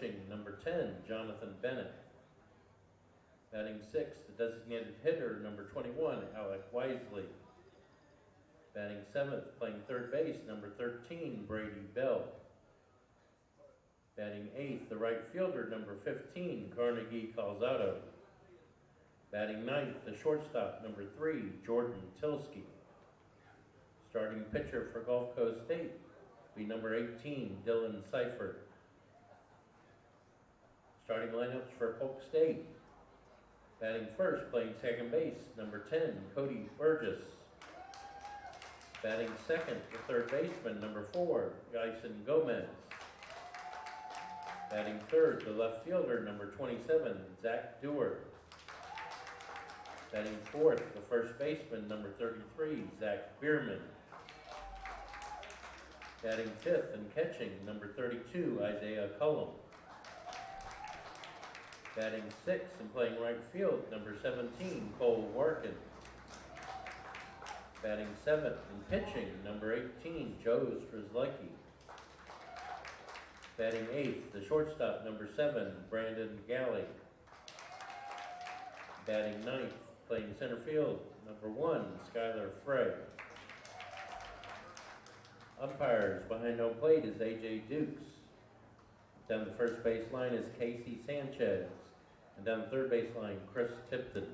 pitching, number 10, Jonathan Bennett. Batting sixth, the designated hitter, number 21, Alec Wisely. Batting seventh, playing third base, number 13, Brady Bell. Batting eighth, the right fielder, number 15, Carnegie Calzado. Batting ninth, the shortstop, number 3, Jordan Tilsky. Starting pitcher for Gulf Coast State will be number 18, Dylan Seifert. Starting lineups for Polk State. Batting first, playing second base, number 10, Cody Burgess. Batting second, the third baseman, number 4, Gyson Gomez. Batting third, the left fielder, number 27, Zach Dewar. Batting fourth, the first baseman, number 33, Zach Bierman. Batting fifth and catching, number 32, Isaiah Cullum. Batting sixth and playing right field, number 17, Cole Warkin. Batting seventh and pitching, number 18, Joe Strzelecki. Batting eighth, the shortstop, number 7, Brandon Galley. Batting ninth, playing center field, number 1, Skylar Frey. Umpires behind home plate is A.J. Dukes. Down the first base line is Casey Sanchez. And down the third base line, Chris Tipton.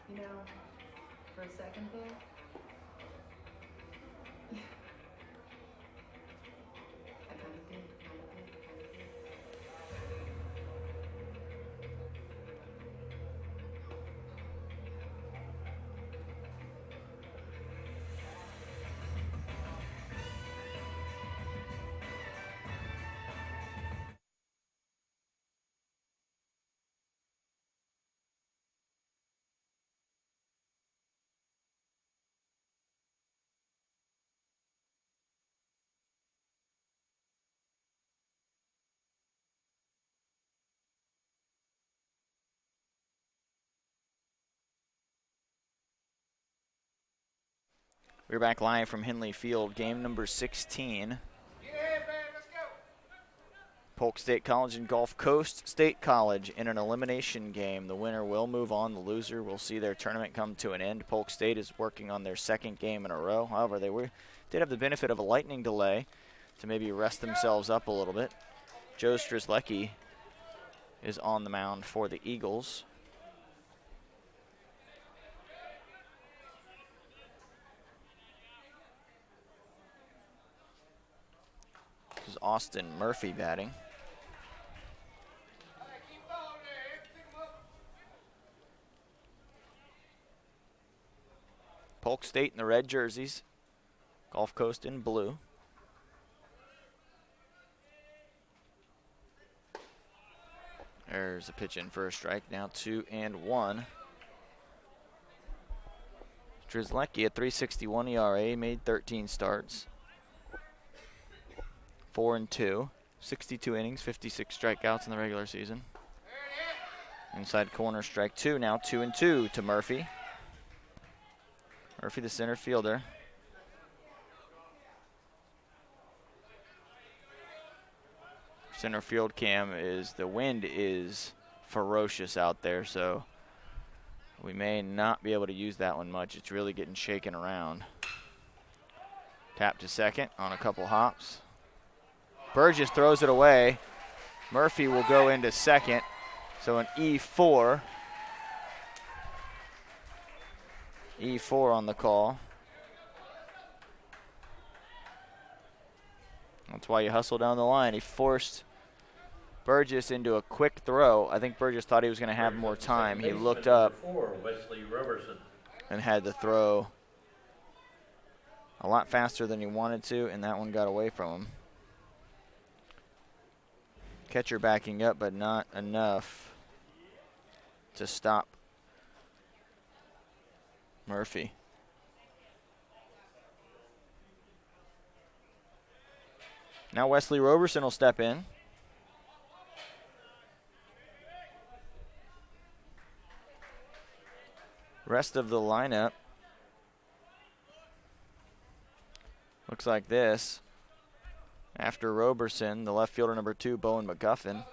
You know, for a second there, I kind of did. We're back live from Henley Field, game number 16. Polk State College and Gulf Coast State College in an elimination game. The winner will move on. The loser will see their tournament come to an end. Polk State is working on their second game in a row. However, they did have the benefit of a lightning delay to maybe rest themselves up a little bit. Joe Strzelecki is on the mound for the Eagles. This is Austin Murphy batting. Polk State in the red jerseys, Gulf Coast in blue. There's a pitch in for a strike, now 2-1. Strzelecki at 3.61 ERA, made 13 starts. 4-2. 62 innings, 56 strikeouts in the regular season. Inside corner, strike 2. Now 2-2 to Murphy. Murphy, the center fielder. Center field cam is, the wind is ferocious out there, so we may not be able to use that one much. It's really getting shaken around. Tap to second on a couple hops. Burgess throws it away. Murphy will go into second. So an E4. E4 on the call. That's why you hustle down the line. He forced Burgess into a quick throw. I think Burgess thought he was going to have more time. He looked up and had to throw a lot faster than he wanted to, and that one got away from him. Catcher backing up, but not enough to stop Murphy. Now Wesley Roberson will step in. Rest of the lineup looks like this. After Roberson, the left fielder number 2, Bowen McGuffin.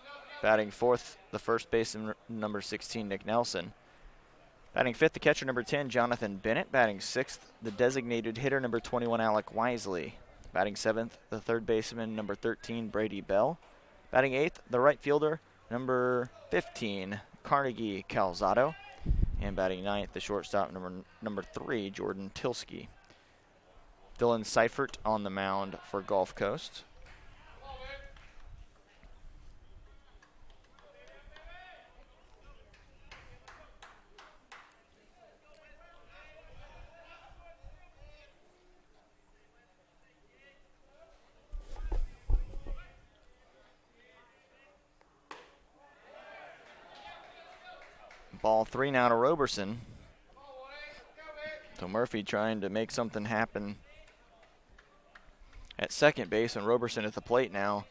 Batting fourth, the first baseman number 16, Nick Nelson. Batting fifth, the catcher number 10, Jonathan Bennett. Batting sixth, the designated hitter number 21, Alec Wisely. Batting seventh, the third baseman number 13, Brady Bell. Batting eighth, the right fielder number 15, Carnegie Calzado. And batting ninth, the shortstop number 3, Jordan Tilsky. Dylan Seifert on the mound for Gulf Coast. Ball 3 now to Roberson. So Murphy trying to make something happen at second base, and Roberson at the plate now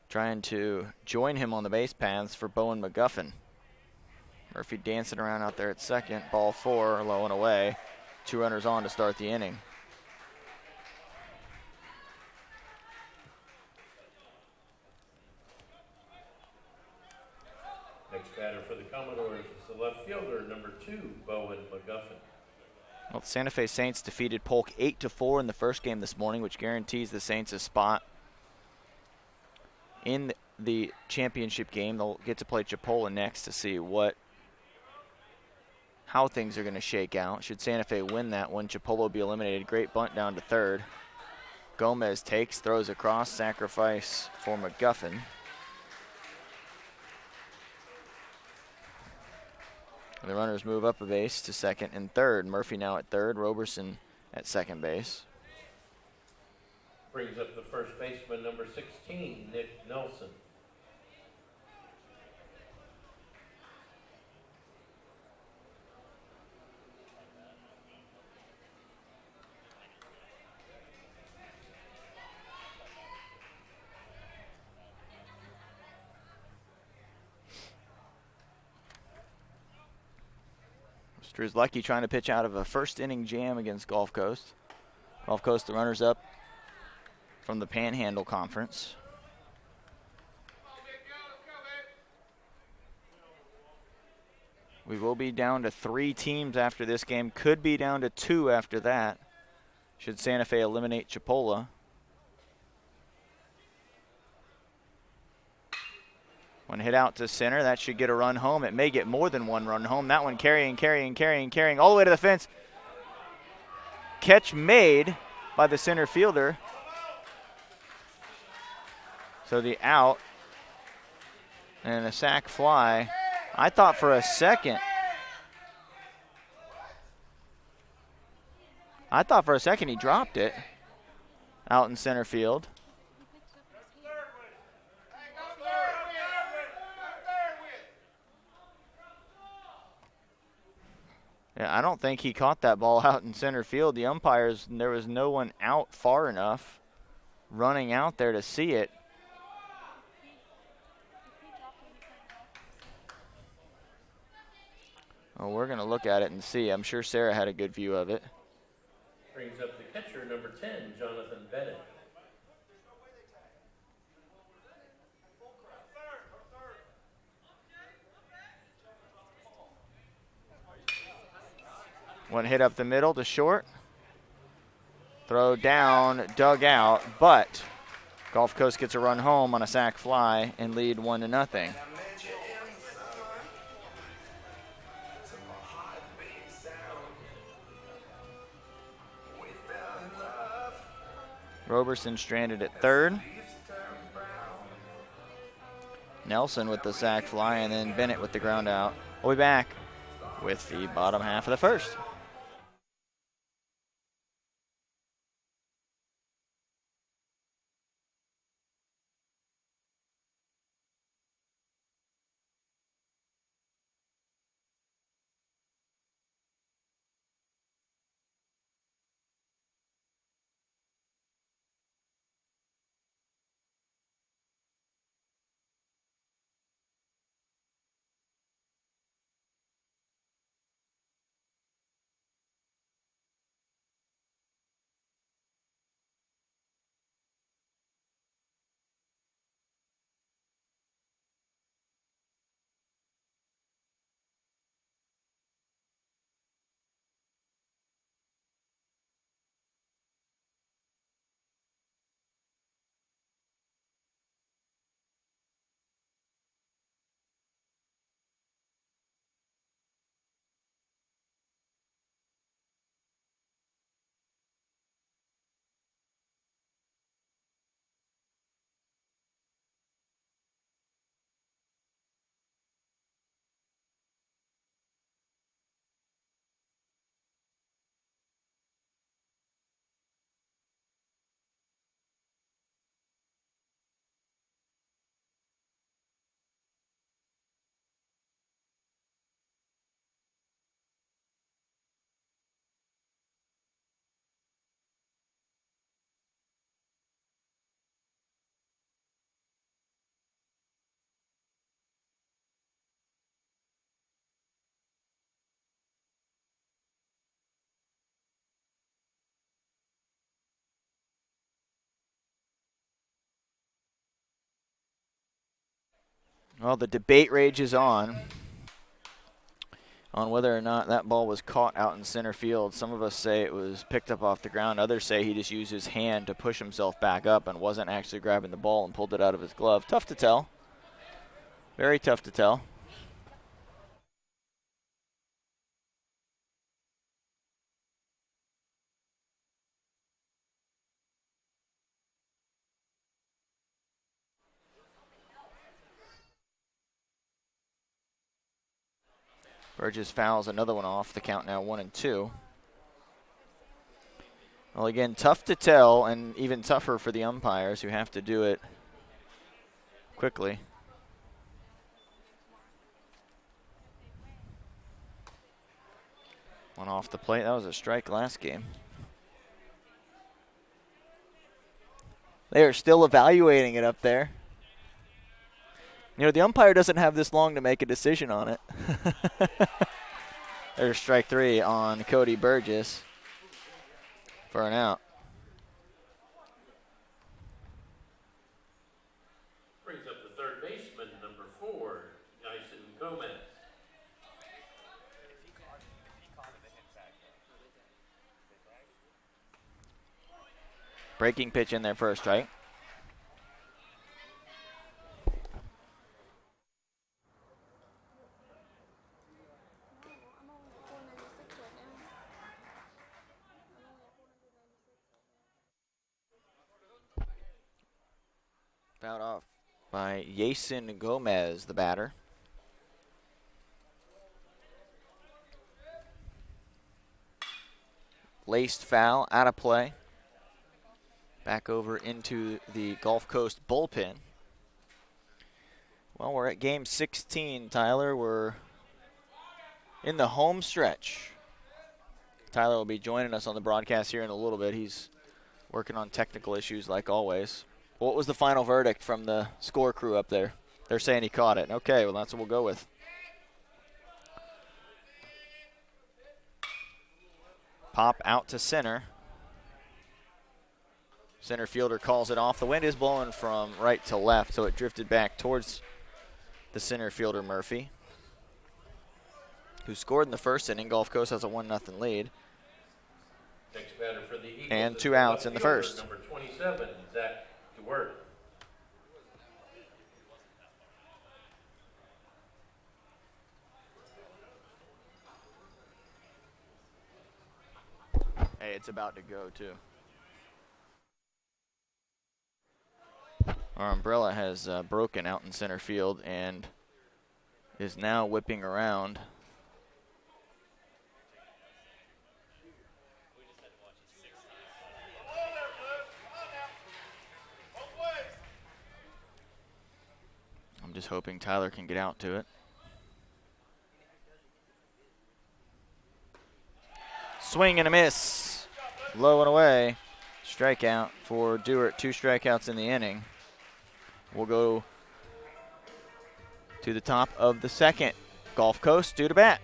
trying to join him on the base paths for Bowen McGuffin. Murphy dancing around out there at second. Ball 4, low and away. 2 runners on to start the inning. Next batter for the Commodores is the left fielder, number 2, Bowen McGuffin. Well, the Santa Fe Saints defeated Polk 8-4 in the first game this morning, which guarantees the Saints a spot in the championship game. They'll get to play Chipola next to see how things are going to shake out. Should Santa Fe win that one, Chipola will be eliminated. Great bunt down to third. Gomez takes, throws across, sacrifice for McGuffin. The runners move up a base to second and third. Murphy now at third, Roberson at second base. Brings up the first baseman, number 16, Nick Nelson. Strzelecki trying to pitch out of a first inning jam against Gulf Coast. Gulf Coast, the runners up from the Panhandle Conference. We will be down to 3 teams after this game. Could be down to 2 after that, should Santa Fe eliminate Chipola. One hit out to center. That should get a run home. It may get more than one run home. That one carrying all the way to the fence. Catch made by the center fielder. So the out and a sac fly. I thought for a second he dropped it out in center field. Yeah, I don't think he caught that ball out in center field. The umpires, there was no one out far enough running out there to see it. Well, we're going to look at it and see. I'm sure Sarah had a good view of it. Brings up the catcher, number 10, Jonathan Bennett. One hit up the middle to short. Throw down, dug out, but Gulf Coast gets a run home on a sac fly and lead 1-0. Roberson stranded at third. Nelson with the sac fly, and then Bennett with the ground out. We'll be back with the bottom half of the first. Well, the debate rages on whether or not that ball was caught out in center field. Some of us say it was picked up off the ground. Others say he just used his hand to push himself back up and wasn't actually grabbing the ball and pulled it out of his glove. Tough to tell. Very tough to tell. Burgess fouls another one off. The count now 1-2. Well, again, tough to tell, and even tougher for the umpires who have to do it quickly. One off the plate. That was a strike last game. They are still evaluating it up there. You know, the umpire doesn't have this long to make a decision on it. There's strike three on Cody Burgess for an out. Brings up the third baseman, number 4, Dyson Gomez. Breaking pitch in there for a strike. Fouled off by Jason Gomez, the batter. Laced foul, out of play. Back over into the Gulf Coast bullpen. Well, we're at game 16, Tyler. We're in the home stretch. Tyler will be joining us on the broadcast here in a little bit. He's working on technical issues like always. What was the final verdict from the score crew up there? They're saying he caught it. Okay, well, that's what we'll go with. pop out to center. Center fielder calls it off. The wind is blowing from right to left, so it drifted back towards the center fielder, Murphy, who scored in the first inning. Gulf Coast has a 1-0 lead. Next batter for the Eagles And is 2 the outs left in the fielder, first. Number 27, Zach DeWert. Hey, it's about to go, too. Our umbrella has broken out in center field and is now whipping around. I'm just hoping Tyler can get out to it. Swing and a miss. Low and away. Strikeout for Dewart. 2 strikeouts in the inning. We'll go to the top of the second. Gulf Coast due to bat.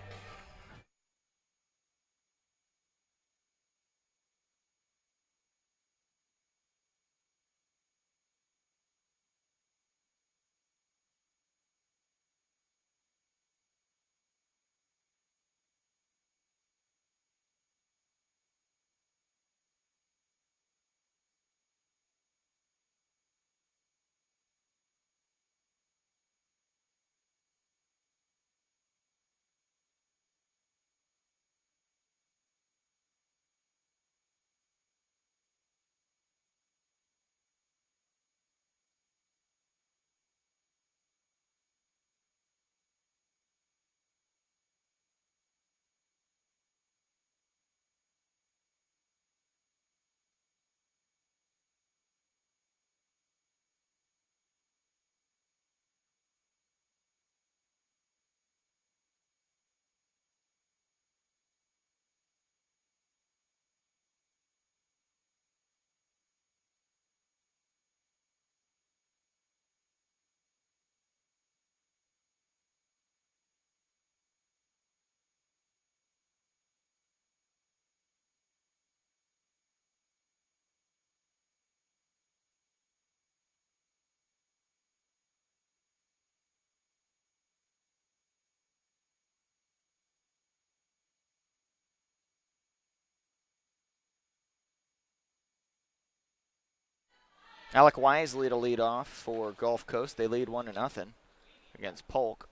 Alec Wisely to lead off for Gulf Coast. They lead 1-0 against Polk.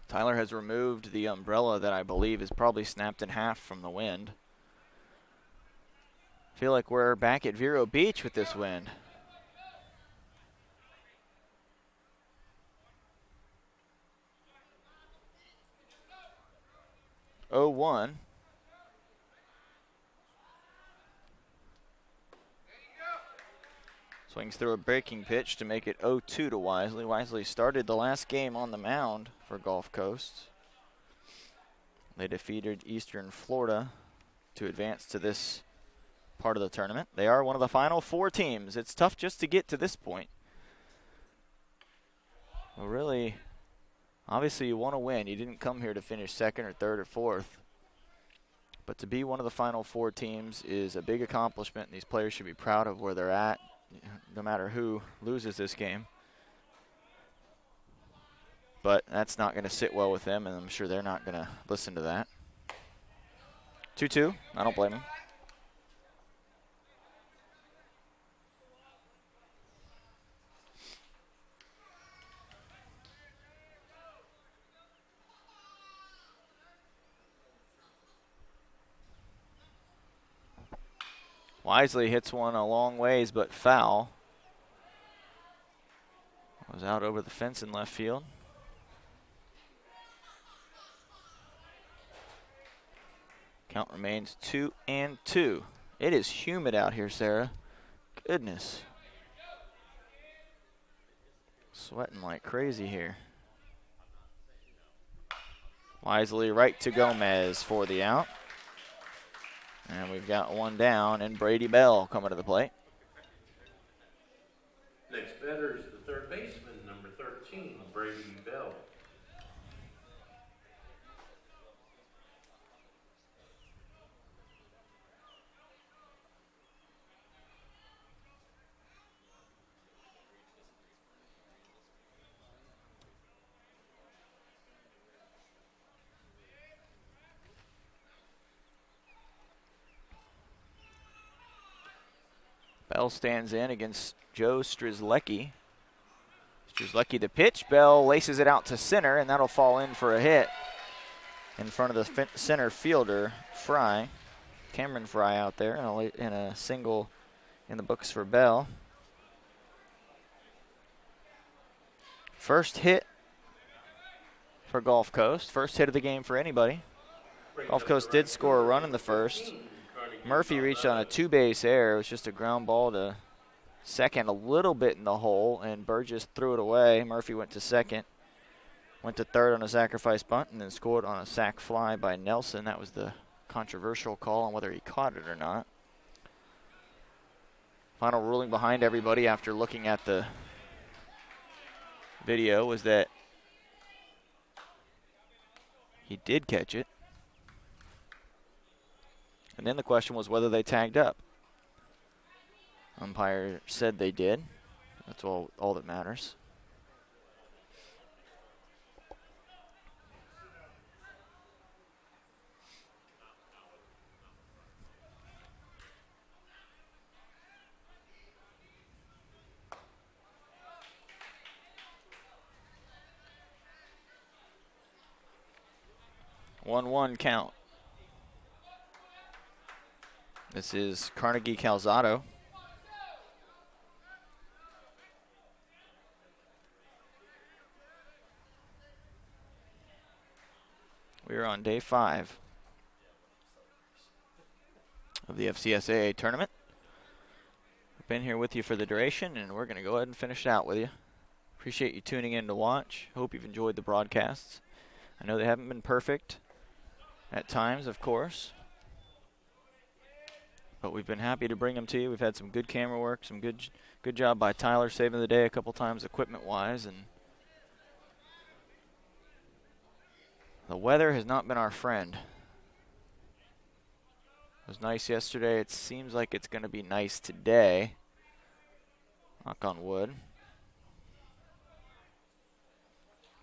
Tyler has removed the umbrella that I believe is probably snapped in half from the wind. Feel like we're back at Vero Beach with this wind. Oh, 1. Swings through a breaking pitch to make it 0-2 to Wisely. Wisely started the last game on the mound for Gulf Coast. They defeated Eastern Florida to advance to this part of the tournament. They are one of the final 4 teams. It's tough just to get to this point. Well, really, obviously you want to win. You didn't come here to finish 2nd or 3rd or 4th. But to be one of the final 4 teams is a big accomplishment. These players should be proud of where they're at, no matter who loses this game. But that's not going to sit well with them, and I'm sure they're not going to listen to that. 2-2. I don't blame them. Wisely hits one a long ways, but foul. Was out over the fence in left field. Count remains 2-2. It is humid out here, Sarah. Goodness. Sweating like crazy here. Wisely right to Gomez for the out. And we've got one down, and Brady Bell coming to the plate. Next batter is the third baseman, number 13, Brady Bell. Bell stands in against Joe Strzelecki. Strzelecki the pitch. Bell laces it out to center, and that'll fall in for a hit in front of the center fielder, Fry. Cameron Fry out there in a single in the books for Bell. First hit for Gulf Coast. First hit of the game for anybody. Gulf Coast did score a run in the first. Murphy reached on a two-base error. It was just a ground ball to second, a little bit in the hole, and Burgess threw it away. Murphy went to second, went to third on a sacrifice bunt, and then scored on a sac fly by Nelson. That was the controversial call on whether he caught it or not. Final ruling behind everybody after looking at the video was that he did catch it. And then the question was whether they tagged up. Umpire said they did. That's all that matters. One count. This is Carnegie Calzado. We are on day 5 of the FCSAA tournament. We've been here with you for the duration, and we're going to go ahead and finish it out with you. Appreciate you tuning in to watch. Hope you've enjoyed the broadcasts. I know they haven't been perfect at times, of course, but we've been happy to bring them to you. We've had some good camera work, some good job by Tyler saving the day a couple times equipment-wise, and the weather has not been our friend. It was nice yesterday. It seems like it's going to be nice today. Knock on wood.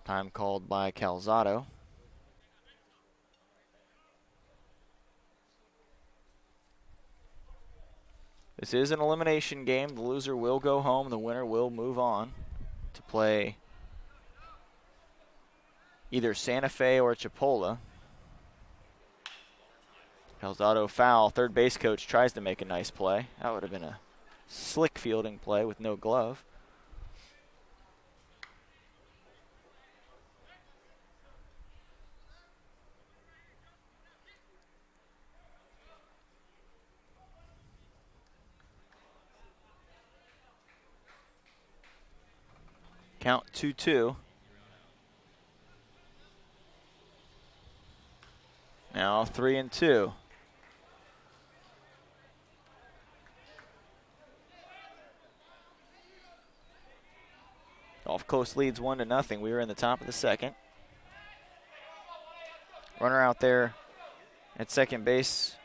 Time called by Calzado. This is an elimination game. The loser will go home. The winner will move on to play either Santa Fe or Chipola. Calzado foul. Third base coach tries to make a nice play. That would have been a slick fielding play with no glove. Count 2-2. Now 3-2. Gulf Coast leads 1-0. We were in the top of the second. Runner out there at second base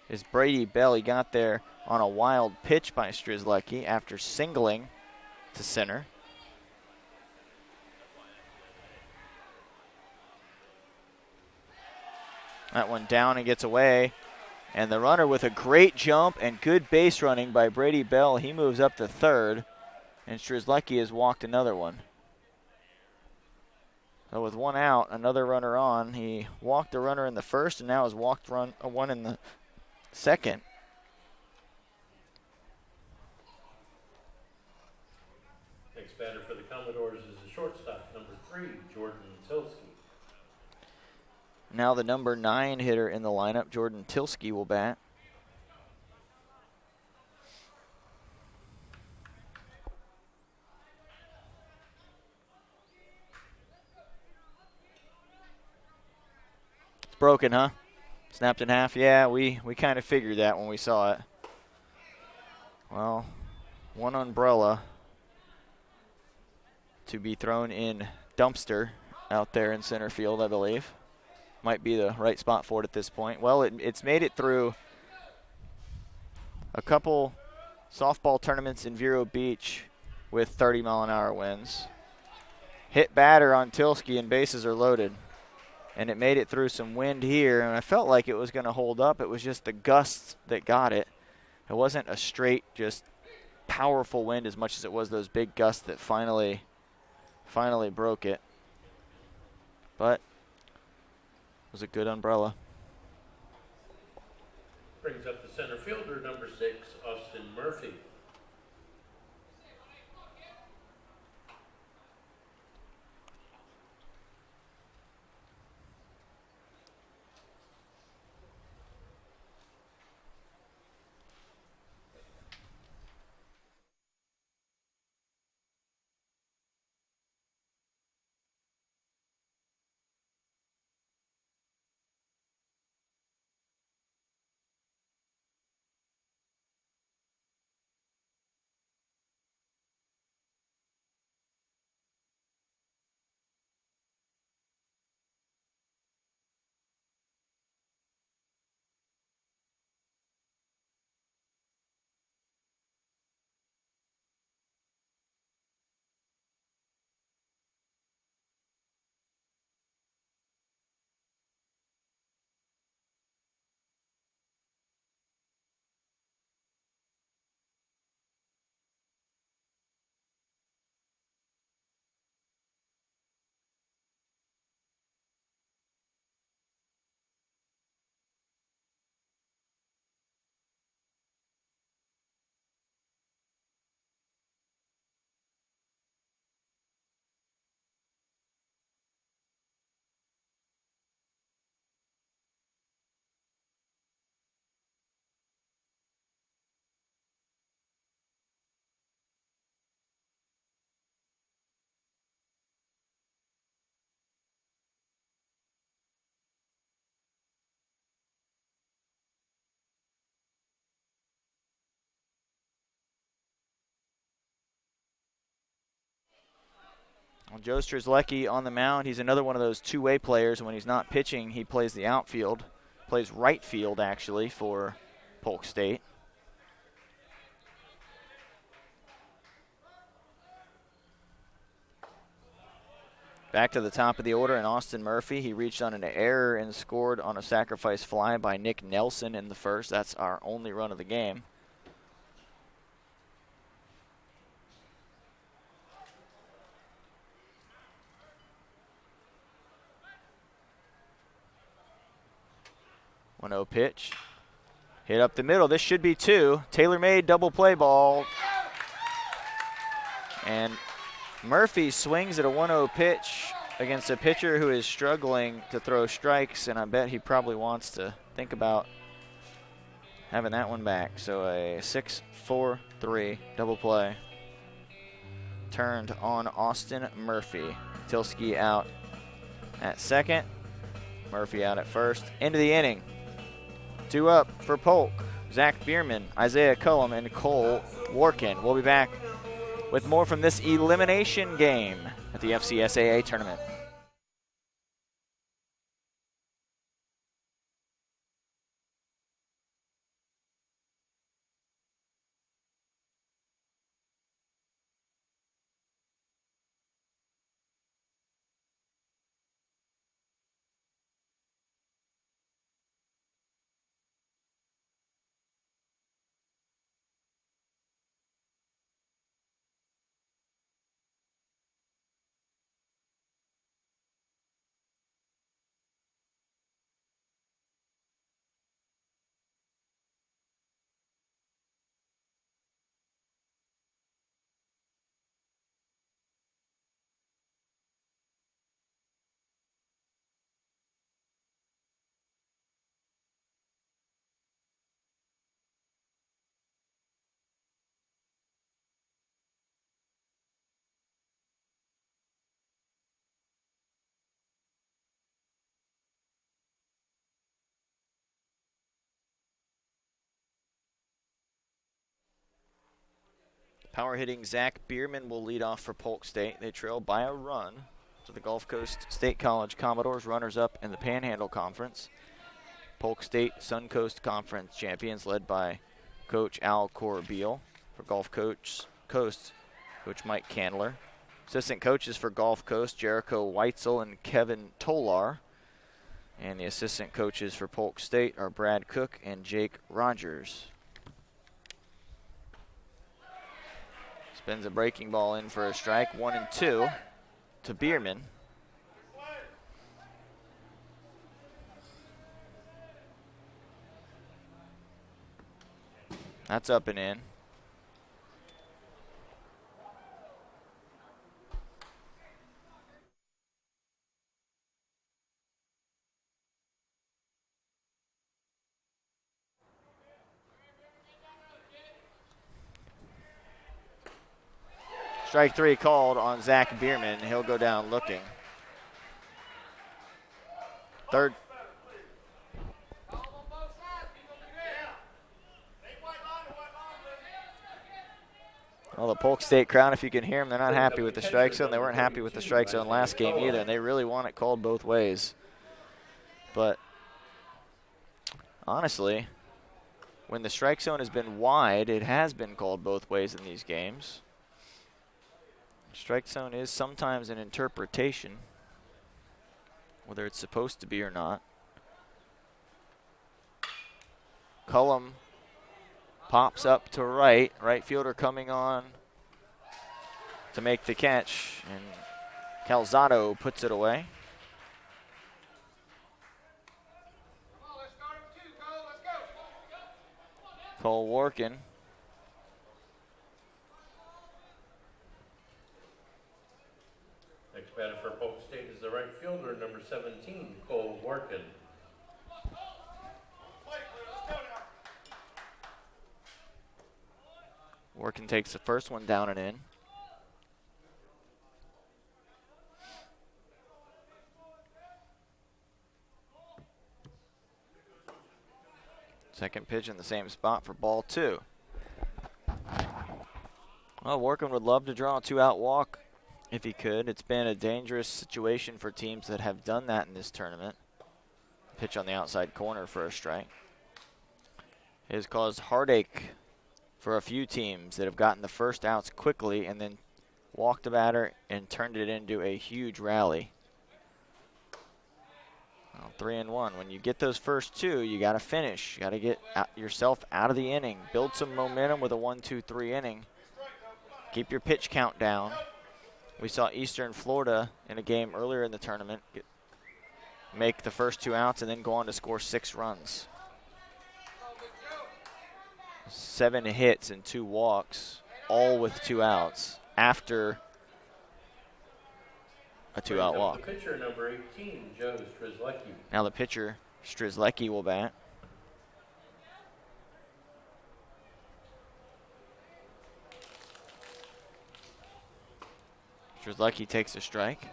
is Brady Bell. He got there on a wild pitch by Strzelecki after singling to center. That one down and gets away. And the runner with a great jump and good base running by Brady Bell. He moves up to third. And Strzelecki has walked another one. So with one out, another runner on. He walked the runner in the first and now has walked one in the second. Next batter for the Commodores is the shortstop, number 3, Jordan Tilsky. Now the number 9 hitter in the lineup, Jordan Tilsky, will bat. It's broken, huh? Snapped in half? Yeah, we kind of figured that when we saw it. Well, one umbrella to be thrown in dumpster out there in center field, I believe. Might be the right spot for it at this point. Well, it's made it through a couple softball tournaments in Vero Beach with 30-mile-an-hour winds. Hit batter on Tilsky and bases are loaded. And it made it through some wind here, and I felt like it was going to hold up. It was just the gusts that got it. It wasn't a straight, just powerful wind as much as it was those big gusts that finally broke it. But it was a good umbrella. Brings up the center fielder, number 6, Austin Murphy. Well, Joe Strzelecki on the mound. He's another one of those two-way players. When he's not pitching, he plays the outfield. Plays right field, actually, for Polk State. Back to the top of the order, and Austin Murphy. He reached on an error and scored on a sacrifice fly by Nick Nelson in the first. That's our only run of the game. One 0 pitch. Hit up the middle. This should be 2. Tailor-made double play ball. And Murphy swings at a 1-0 pitch against a pitcher who is struggling to throw strikes, and I bet he probably wants to think about having that one back. So a 6-4-3 double play turned on Austin Murphy. Tilsky out at second. Murphy out at first. End of the inning. 2 up for Polk. Zach Bierman, Isaiah Cullum, and Cole Workin. We'll be back with more from this elimination game at the FCSAA tournament. Power hitting Zach Bierman will lead off for Polk State. They trail by a run to the Gulf Coast State College Commodores, runners-up in the Panhandle Conference. Polk State Suncoast Conference champions, led by Coach Al Corbeil. For Gulf Coast, Coach Mike Candler. Assistant coaches for Gulf Coast, Jericho Weitzel and Kevin Tolar. And the assistant coaches for Polk State are Brad Cook and Jake Rogers. Spins a breaking ball in for a strike. 1-2 to Bierman. That's up and in. Strike 3 called on Zach Bierman. He'll go down looking. Third. Well, the Polk State crowd, if you can hear them, they're not happy with the strike zone. They weren't happy with the strike zone last game either, and they really want it called both ways. But honestly, when the strike zone has been wide, it has been called both ways in these games. Strike zone is sometimes an interpretation, whether it's supposed to be or not. Cullum pops up to right. Right fielder coming on to make the catch, and Calzado puts it away. Cole Workin. Next batter for Polk State is the right fielder, number 17, Cole Workin. Workin takes the first one down and in. Second pitch in the same spot for ball 2. Well, Workin would love to draw a 2-out walk if he could. It's been a dangerous situation for teams that have done that in this tournament. Pitch on the outside corner for a strike. It has caused heartache for a few teams that have gotten the first outs quickly and then walked the batter and turned it into a huge rally. Well, 3-1. When you get those first 2, you got to finish. You got to get yourself out of the inning. Build some momentum with a 1-2-3 inning. Keep your pitch count down. We saw Eastern Florida in a game earlier in the tournament make the first 2 outs and then go on to score 6 runs. 7 hits and 2 walks, all with 2 outs after a 2-out walk. The pitcher, number 18, Joe Strzelecki. Now the pitcher, Strzelecki, will bat. Strzelecki takes a strike.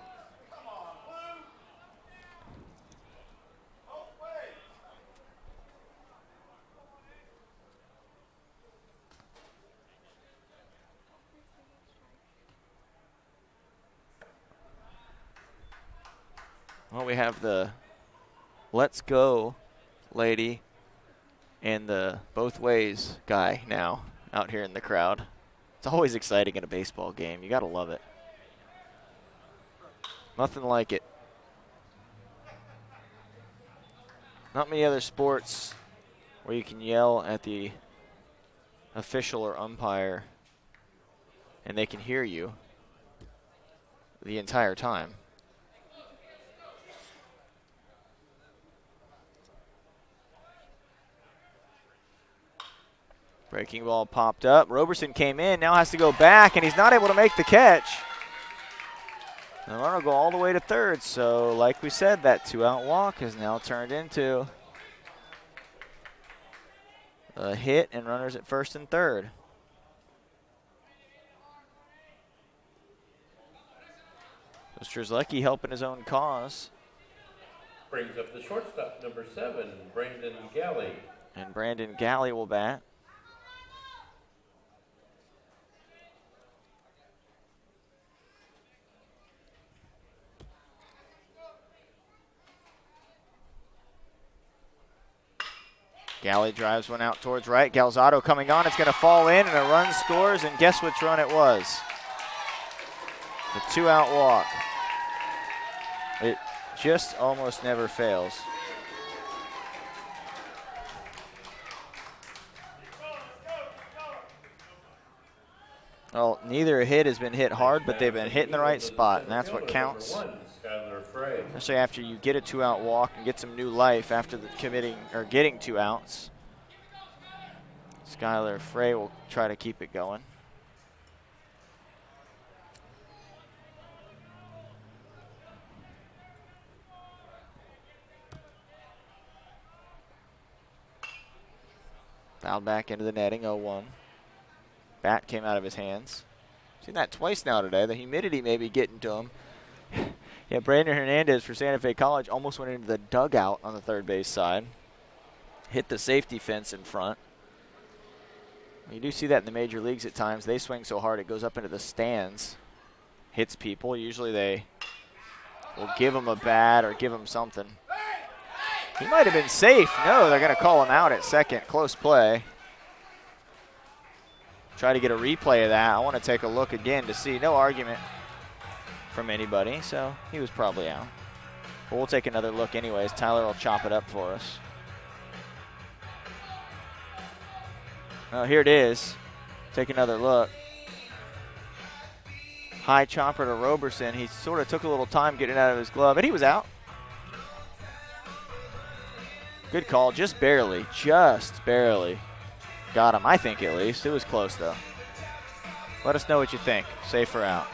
Well, we have the let's go lady and the both ways guy now out here in the crowd. It's always exciting in a baseball game. You got to love it. Nothing like it. Not many other sports where you can yell at the official or umpire and they can hear you the entire time. Breaking ball popped up. Roberson came in, now has to go back, and he's not able to make the catch. The runner will go all the way to third. So, like we said, that 2-out walk has now turned into a hit and runners at first and third. So Strzelecki helping his own cause. Brings up the shortstop, number 7, Brandon Galley. And Brandon Galley will bat. Galley drives one out towards right. Calzado coming on. It's going to fall in, and a run scores, and guess which run it was? The 2-out walk. It just almost never fails. Well, neither hit has been hit hard, but they've been hit in the right spot, and that's what counts. Especially after you get a 2-out walk and get some new life after getting 2 outs. Skylar Frey will try to keep it going. Fouled back into the netting, 0-1. Bat came out of his hands. Seen that twice now today. The humidity may be getting to him. Yeah, Brandon Hernandez for Santa Fe College almost went into the dugout on the third base side. Hit the safety fence in front. You do see that in the major leagues at times. They swing so hard it goes up into the stands. Hits people. Usually they will give him a bat or give him something. He might have been safe. No, they're going to call him out at second. Close play. Try to get a replay of that. I want to take a look again to see. No argument from anybody, so he was probably out. But we'll take another look anyways. Tyler will chop it up for us. Oh, here it is. Take another look. High chopper to Roberson. He sort of took a little time getting it out of his glove, and he was out. Good call, just barely. Got him, I think at least. It was close, though. Let us know what you think. Safe or out.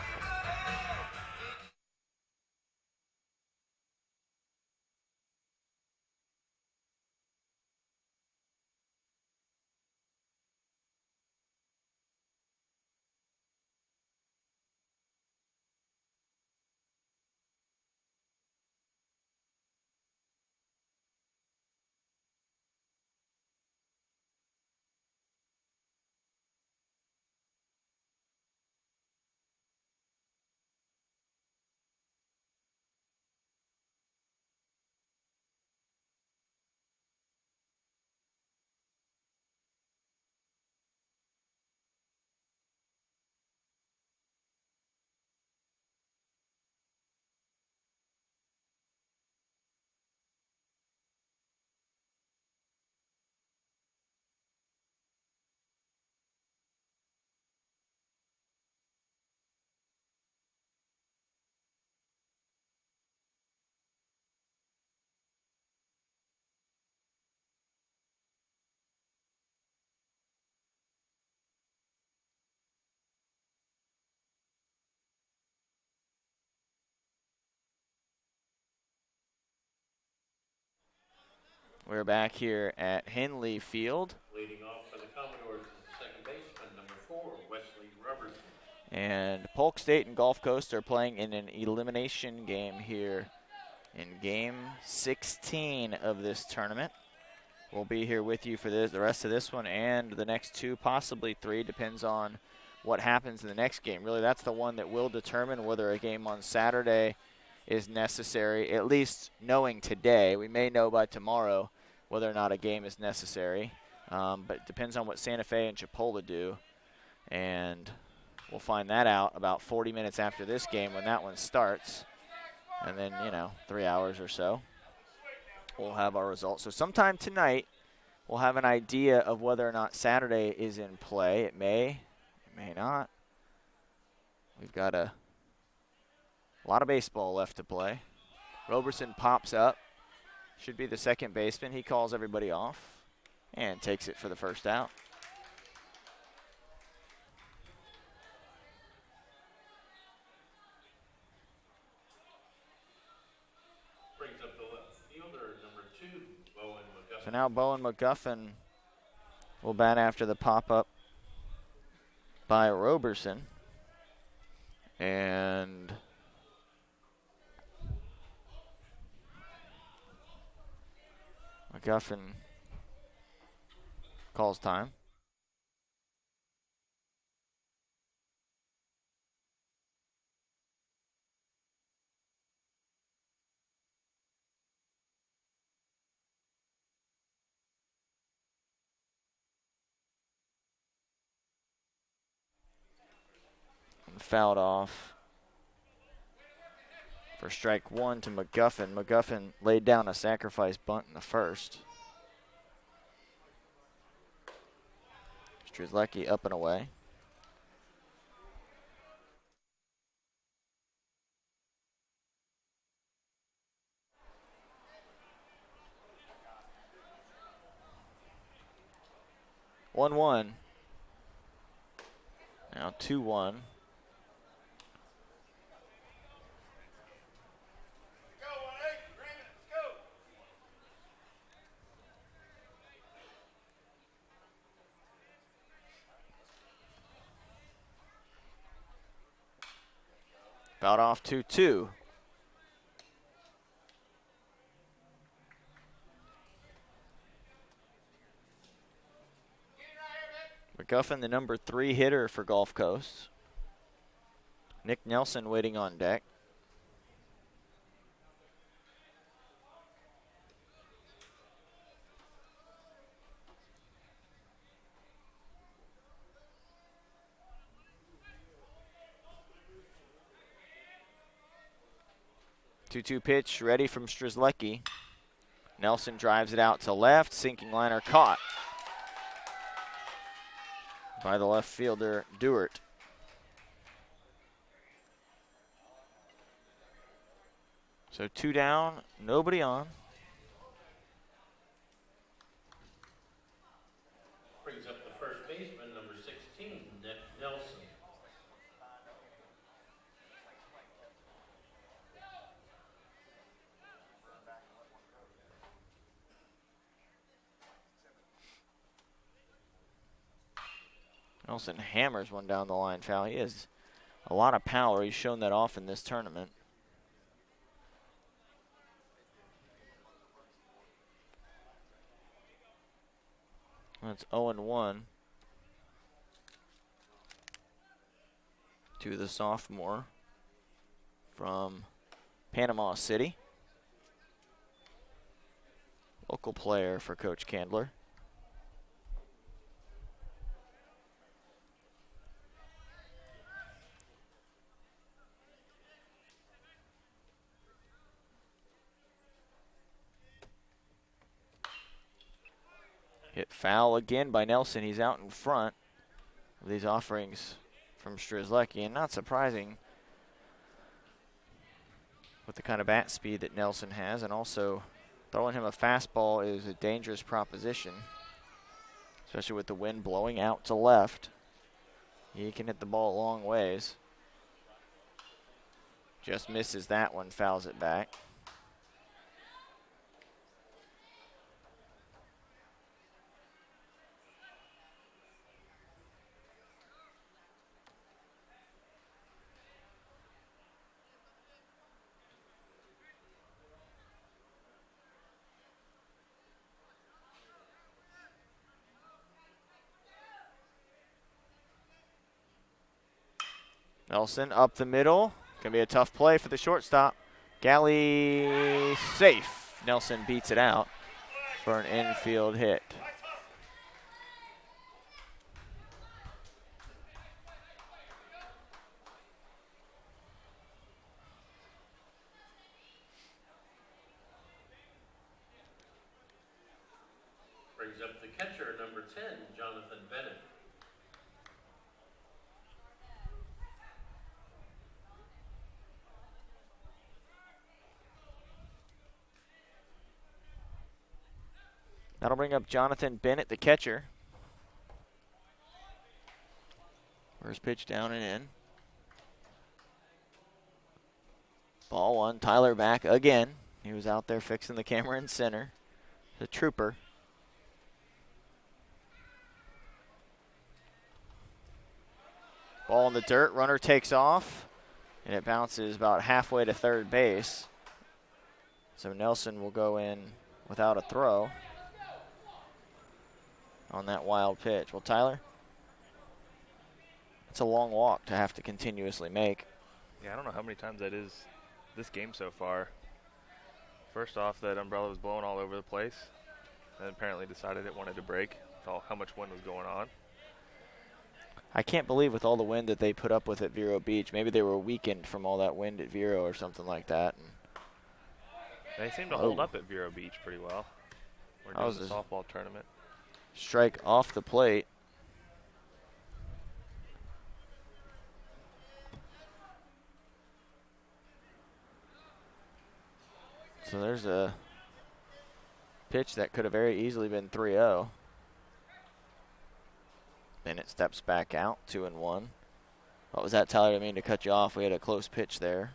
We're back here at Henley Field. Leading off for the Commodores is the second baseman, number 4, Wesley Robertson. And Polk State and Gulf Coast are playing in an elimination game here in game 16 of this tournament. We'll be here with you for the rest of this one and the next 2, possibly 3, depends on what happens in the next game. Really, that's the one that will determine whether a game on Saturday is necessary, at least knowing today. We may know by tomorrow whether or not a game is necessary, but it depends on what Santa Fe and Chipola do, and we'll find that out about 40 minutes after this game when that one starts, and then, 3 hours or so, we'll have our results. So sometime tonight, we'll have an idea of whether or not Saturday is in play. It may not. We've got a lot of baseball left to play. Roberson pops up. Should be the second baseman. He calls everybody off and takes it for the first out. Brings up the left fielder, number 2, Bowen McGuffin. So now Bowen McGuffin will bat after the pop-up by Roberson. And McGuffin calls time. And fouled off for strike 1 to McGuffin. McGuffin laid down a sacrifice bunt in the first. Strzelecki up and away. 1-1. Now 2-1. About off 2-2. McGuffin, the number 3 hitter for Gulf Coast. Nick Nelson waiting on deck. Two-two pitch ready from Strzelecki. Nelson drives it out to left. Sinking liner caught by the left fielder, Dewart. So 2 down, nobody on. Brings up the first baseman, number 16, Nick Nelson. Nelson hammers one down the line, foul. He has a lot of power. He's shown that off in this tournament. That's 0-1 to the sophomore from Panama City. Local player for Coach Candler. Hit foul again by Nelson. He's out in front of these offerings from Strzelecki, and not surprising with the kind of bat speed that Nelson has, and also throwing him a fastball is a dangerous proposition, especially with the wind blowing out to left. He can hit the ball a long ways. Just misses that one, fouls it back. Nelson up the middle. Gonna be a tough play for the shortstop. Galley safe. Nelson beats it out for an infield hit. Brings up the catcher, number 10, Jonathan Bennett. That'll bring up Jonathan Bennett, the catcher. First pitch down and in. Ball one, Tyler back again. He was out there fixing the camera in center. The trooper. Ball in the dirt, runner takes off, and it bounces about halfway to third base. So Nelson will go in without a throw on that wild pitch. Well, Tyler, it's a long walk to have to continuously make. Yeah, I don't know how many times that is this game so far. First off, that umbrella was blowing all over the place, and apparently decided it wanted to break with how much wind was going on. I can't believe with all the wind that they put up with at Vero Beach. Maybe they were weakened from all that wind at Vero or something like that. And they seem to hold up at Vero Beach pretty well. We're doing the softball tournament. Strike off the plate. So there's a pitch that could have very easily been 3-0. Then it steps back out, 2-1. What was that, Tyler? I didn't mean to cut you off. We had a close pitch there.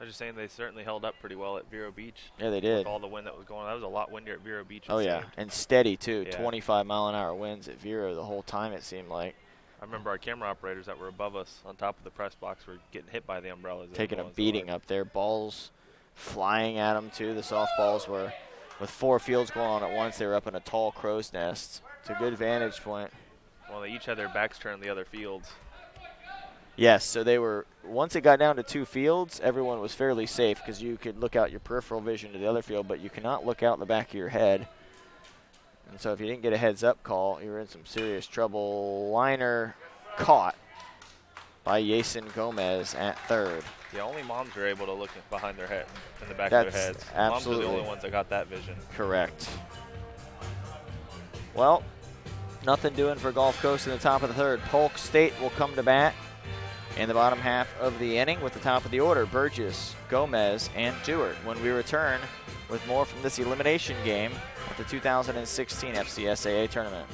I was just saying they certainly held up pretty well at Vero Beach. Yeah, they did. With all the wind that was going on. That was a lot windier at Vero Beach. Oh, yeah, and steady, too. Yeah. 25-mile-an-hour winds at Vero the whole time, it seemed like. I remember our camera operators that were above us on top of the press box were getting hit by the umbrellas. Taking a beating up there. Balls flying at them, too. The softballs were, with 4 fields going on at once, they were up in a tall crow's nest. It's a good vantage point. Well, they each had their backs turned to the other fields. Yes, so they were, once it got down to 2 fields, everyone was fairly safe because you could look out your peripheral vision to the other field, but you cannot look out in the back of your head. And so if you didn't get a heads-up call, you were in some serious trouble. Liner caught by Yason Gomez at third. Yeah, only moms are able to look behind their head, in the back That's of their heads. absolutely Moms are the only ones that got that vision. Correct. Well, nothing doing for Gulf Coast in the top of the third. Polk State will come to bat in the bottom half of the inning with the top of the order, Burgess, Gomez, and Dewart. When we return with more from this elimination game at the 2016 FCSAA tournament.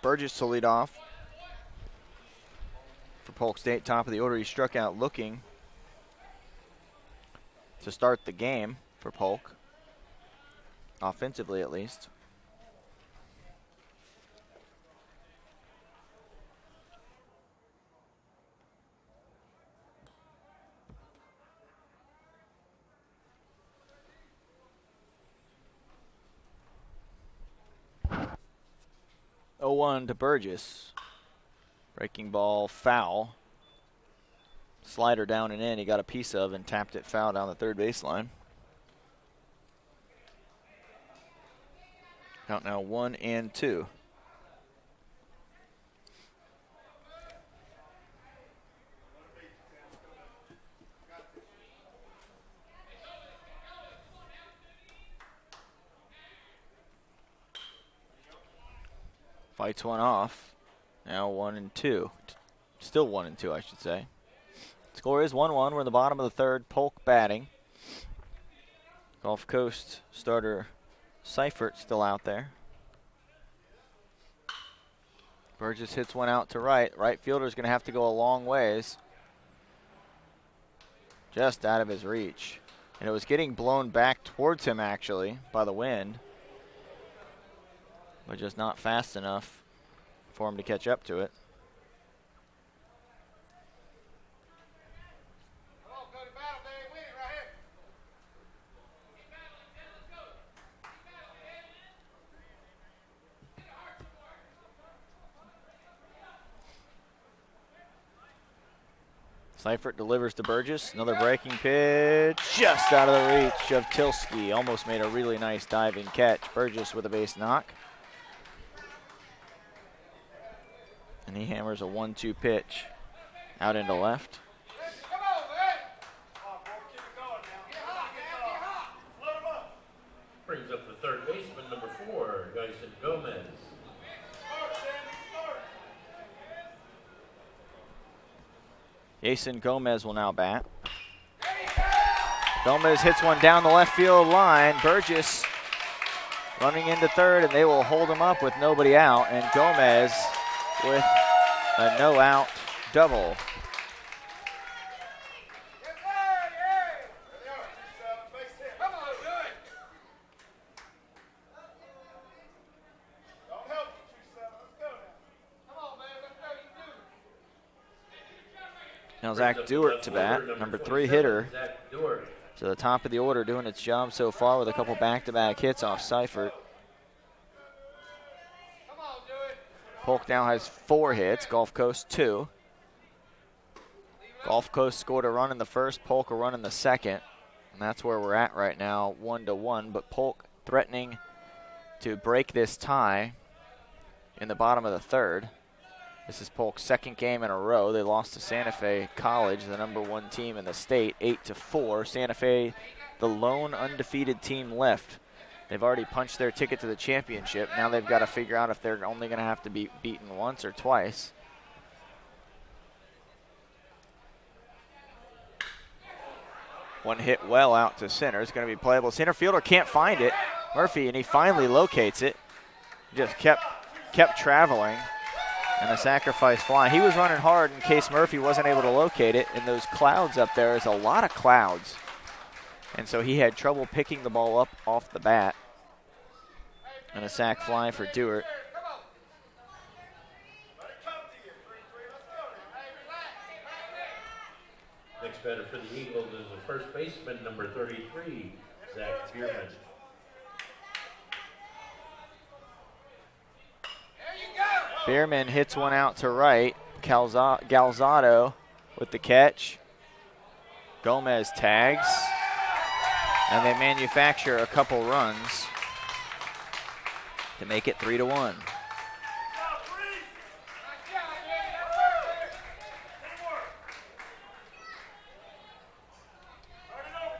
Burgess to lead off for Polk State, top of the order. He struck out looking to start the game for Polk, offensively at least. Oh, 1 to Burgess. Breaking ball, foul. Slider down and in, he got a piece of and tapped it foul down the third baseline. Count now 1-2. Fights one off. Now 1-2. Still 1-2, I should say. Score is 1-1. We're in the bottom of the third. Polk batting. Gulf Coast starter Seifert still out there. Burgess hits one out to right. Right fielder's going to have to go a long ways. Just out of his reach. And it was getting blown back towards him, actually, by the wind. But just not fast enough for him to catch up to it. Seifert delivers to Burgess. Another breaking pitch just out of the reach of Tilsky. Almost made a really nice diving catch. Burgess with a base knock. And he hammers a 1-2 pitch out into left. Brings up the third baseman, number 4, Jason Gomez. Jason Gomez will now bat. Gomez hits one down the left field line. Burgess running into third, and they will hold him up with nobody out. And Gomez with a no-out double. Now Zach Dewart to bat, number 3 hitter. To the top of the order, doing its job so far with a couple back-to-back hits off Seifert. Polk now has 4 hits, Gulf Coast 2. Gulf Coast scored a run in the first, Polk a run in the second. And that's where we're at right now, 1-1. But Polk threatening to break this tie in the bottom of the third. This is Polk's second game in a row. They lost to Santa Fe College, the number 1 team in the state, 8-4. Santa Fe, the lone undefeated team left. They've already punched their ticket to the championship. Now they've got to figure out if they're only going to have to be beaten once or twice. One hit well out to center. It's going to be playable. Center fielder can't find it. Murphy, and he finally locates it. Just kept traveling. And a sacrifice fly. He was running hard in case Murphy wasn't able to locate it. And those clouds up there is a lot of clouds. And so he had trouble picking the ball up off the bat. And a sac fly for Dewart. Next batter for the Eagles is the first baseman, number 33, Zach Bierman. Bierman hits one out to right. Galzado with the catch. Gomez tags. And they manufacture a couple runs to make it 3-1.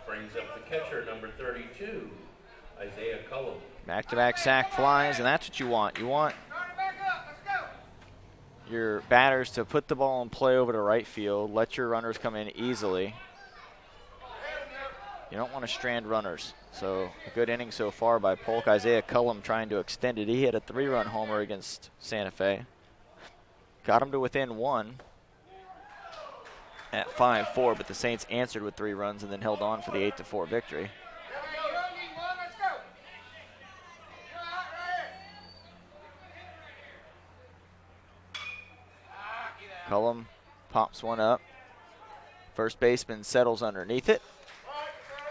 Brings up the catcher, number 32, Isaiah Cullum. Back-to-back sac flies, and that's what you want. You want your batters to put the ball in play over to right field, let your runners come in easily. You don't want to strand runners. So a good inning so far by Polk. Isaiah Cullum trying to extend it. He hit a 3-run homer against Santa Fe. Got him to within 1 at 5-4, but the Saints answered with 3 runs and then held on for the 8-4 victory. Cullum pops one up. First baseman settles underneath it.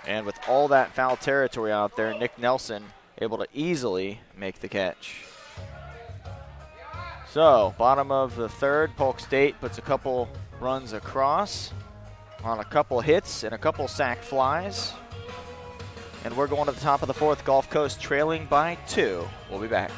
And with all that foul territory out there, Nick Nelson able to easily make the catch. So, bottom of the third, Polk State puts a couple runs across on a couple hits and a couple sac flies. And we're going to the top of the fourth, Gulf Coast trailing by 2. We'll be back.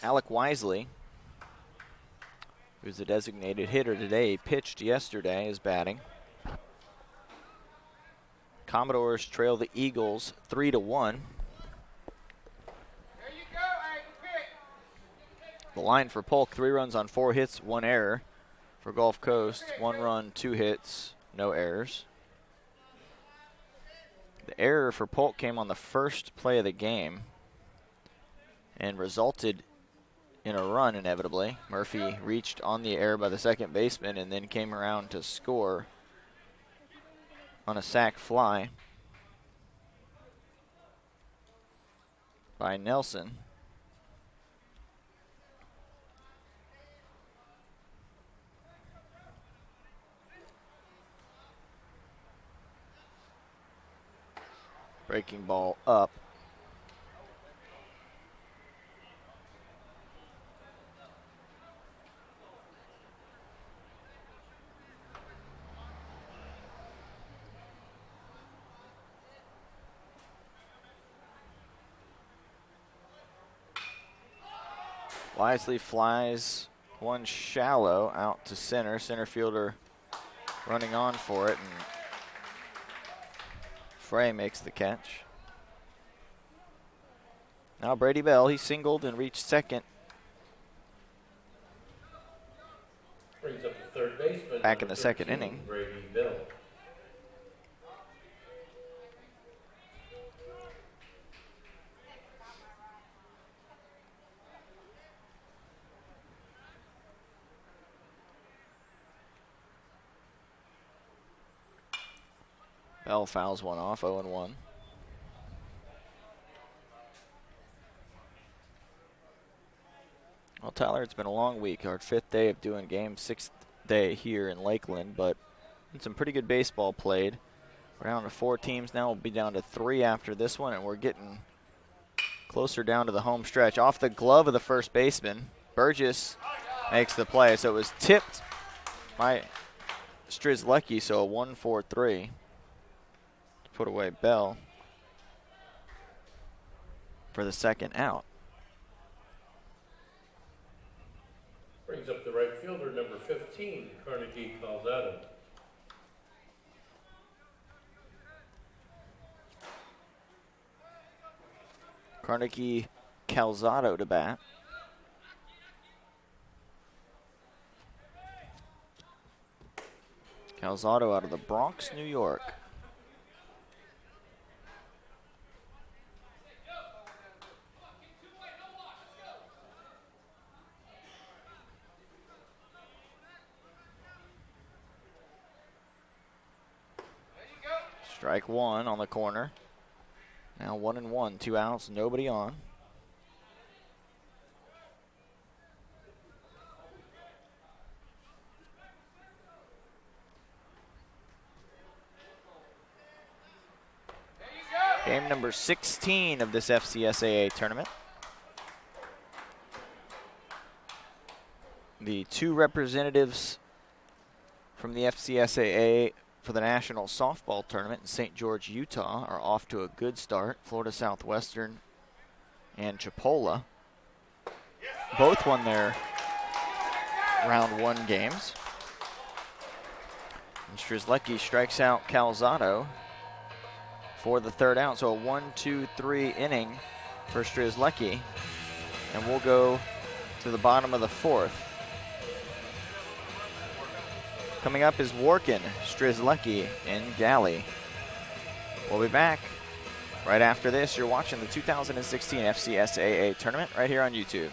Alec Wisely, who's the designated hitter today, pitched yesterday, is batting. Commodores trail the Eagles 3-1. The line for Polk, 3 runs on 4 hits, 1 error. For Gulf Coast, 1 run, 2 hits, no errors. The error for Polk came on the first play of the game and resulted in a run, inevitably. Murphy reached on the error by the second baseman and then came around to score on a sac fly by Nelson. Breaking ball up. Wisely flies one shallow out to center. Center fielder running on for it, and Frey makes the catch. Now Brady Bell, he singled and reached second. Brings up the third baseman. Back in the second 13, inning. Brady Bell. Bell fouls one off, 0-1. Well, Tyler, it's been a long week. Our 5th day of doing games, 6th day here in Lakeland, but some pretty good baseball played. We're down to 4 teams now. We'll be down to 3 after this one, and we're getting closer down to the home stretch. Off the glove of the first baseman, Burgess makes the play. So it was tipped by Strzelecki, so a 1-4-3. Put away Bell for the second out. Brings up the right fielder, number 15, Carnegie Calzado. Carnegie Calzado to bat. Calzado out of the Bronx, New York. Strike one on the corner. Now 1-1, 2 outs, nobody on. Game number 16 of this FCSAA tournament. The 2 representatives from the FCSAA for the National Softball Tournament in St. George, Utah are off to a good start. Florida Southwestern and Chipola both won their round 1 games. And Strzelecki strikes out Calzado for the 3rd out. So a 1-2-3 inning for Strzelecki. And we'll go to the bottom of the 4th. Coming up is Workin, Strzelecki, and Galley. We'll be back right after this. You're watching the 2016 FCSAA tournament right here on YouTube.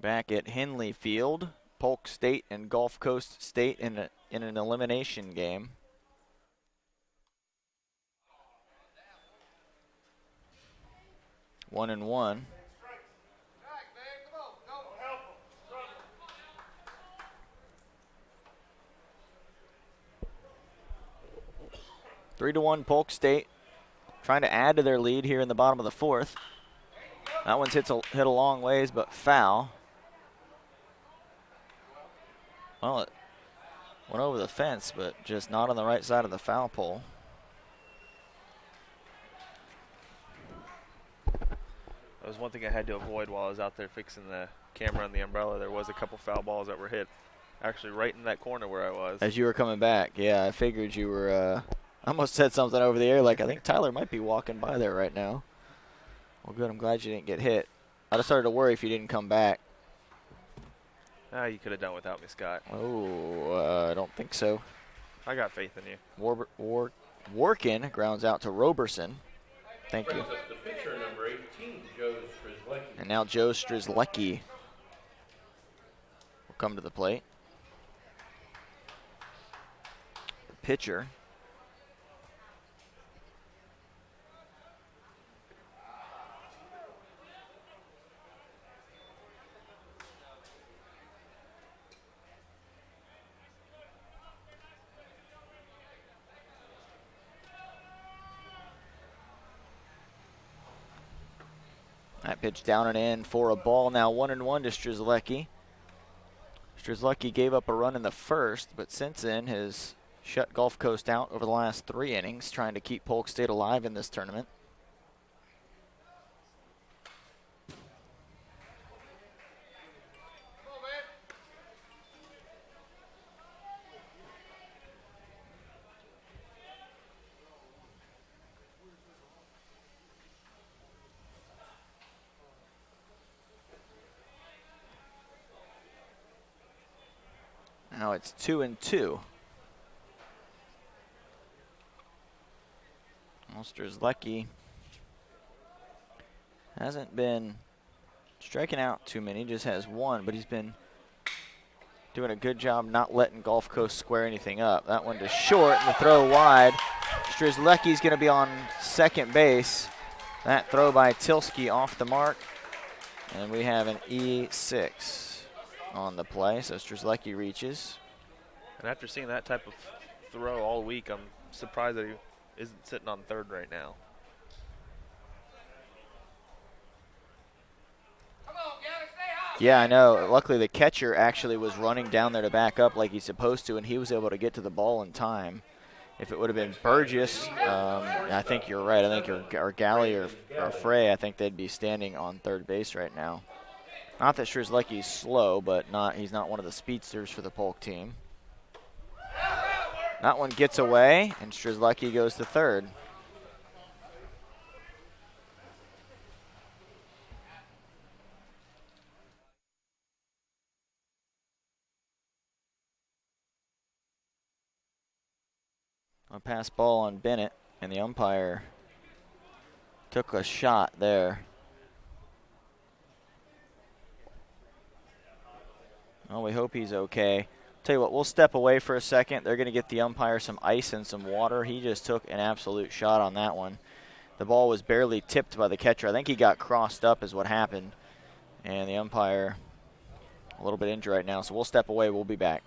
back at Henley Field. Polk State and Gulf Coast State in an elimination game. One and one. Three to one Polk State, trying to add to their lead here in the bottom of the fourth. That one's hit a long ways, but foul. Well, it went over the fence, but just not on the right side of the foul pole. That was one thing I had to avoid while I was out there fixing the camera and the umbrella. There was a couple foul balls that were hit actually right in that corner where I was. As you were coming back, yeah, I figured you were, I almost said something over the air like I think Tyler might be walking by there right now. Well, good, I'm glad you didn't get hit. I just started to worry if you didn't come back. You could have done without me, Scott. Oh, I don't think so. I got faith in you. Workin grounds out to Roberson. Thank you. Brings up the pitcher, number 18, Joe Strzelecki. And now Joe Strzelecki will come to the plate. The pitcher. That pitch down and in for a ball. Now 1-1 to Strzelecki. Strzelecki gave up a run in the first, but since then has shut Gulf Coast out over the last 3 innings, trying to keep Polk State alive in this tournament. Now it's 2-2. Strzelecki hasn't been striking out too many, just has 1, but he's been doing a good job not letting Gulf Coast square anything up. That one to short and the throw wide. Strzelecki's going to be on second base. That throw by Tilsky off the mark. And we have an E6 on the play, so Strzelecki reaches. And after seeing that type of throw all week, I'm surprised that he isn't sitting on third right now. Yeah, I know. Luckily, the catcher actually was running down there to back up like he's supposed to, and he was able to get to the ball in time. If it would have been Burgess, I think you're right. I think or Galley or Frey, I think they'd be standing on third base right now. Not that Strzelecki's slow, but he's not one of the speedsters for the Polk team. That one gets away, and Strzelecki goes to third. A pass ball on Bennett, and the umpire took a shot there. Well, we hope he's okay. Tell you what, we'll step away for a second. They're going to get the umpire some ice and some water. He just took an absolute shot on that one. The ball was barely tipped by the catcher. I think he got crossed up is what happened. And the umpire a little bit injured right now. So we'll step away. We'll be back.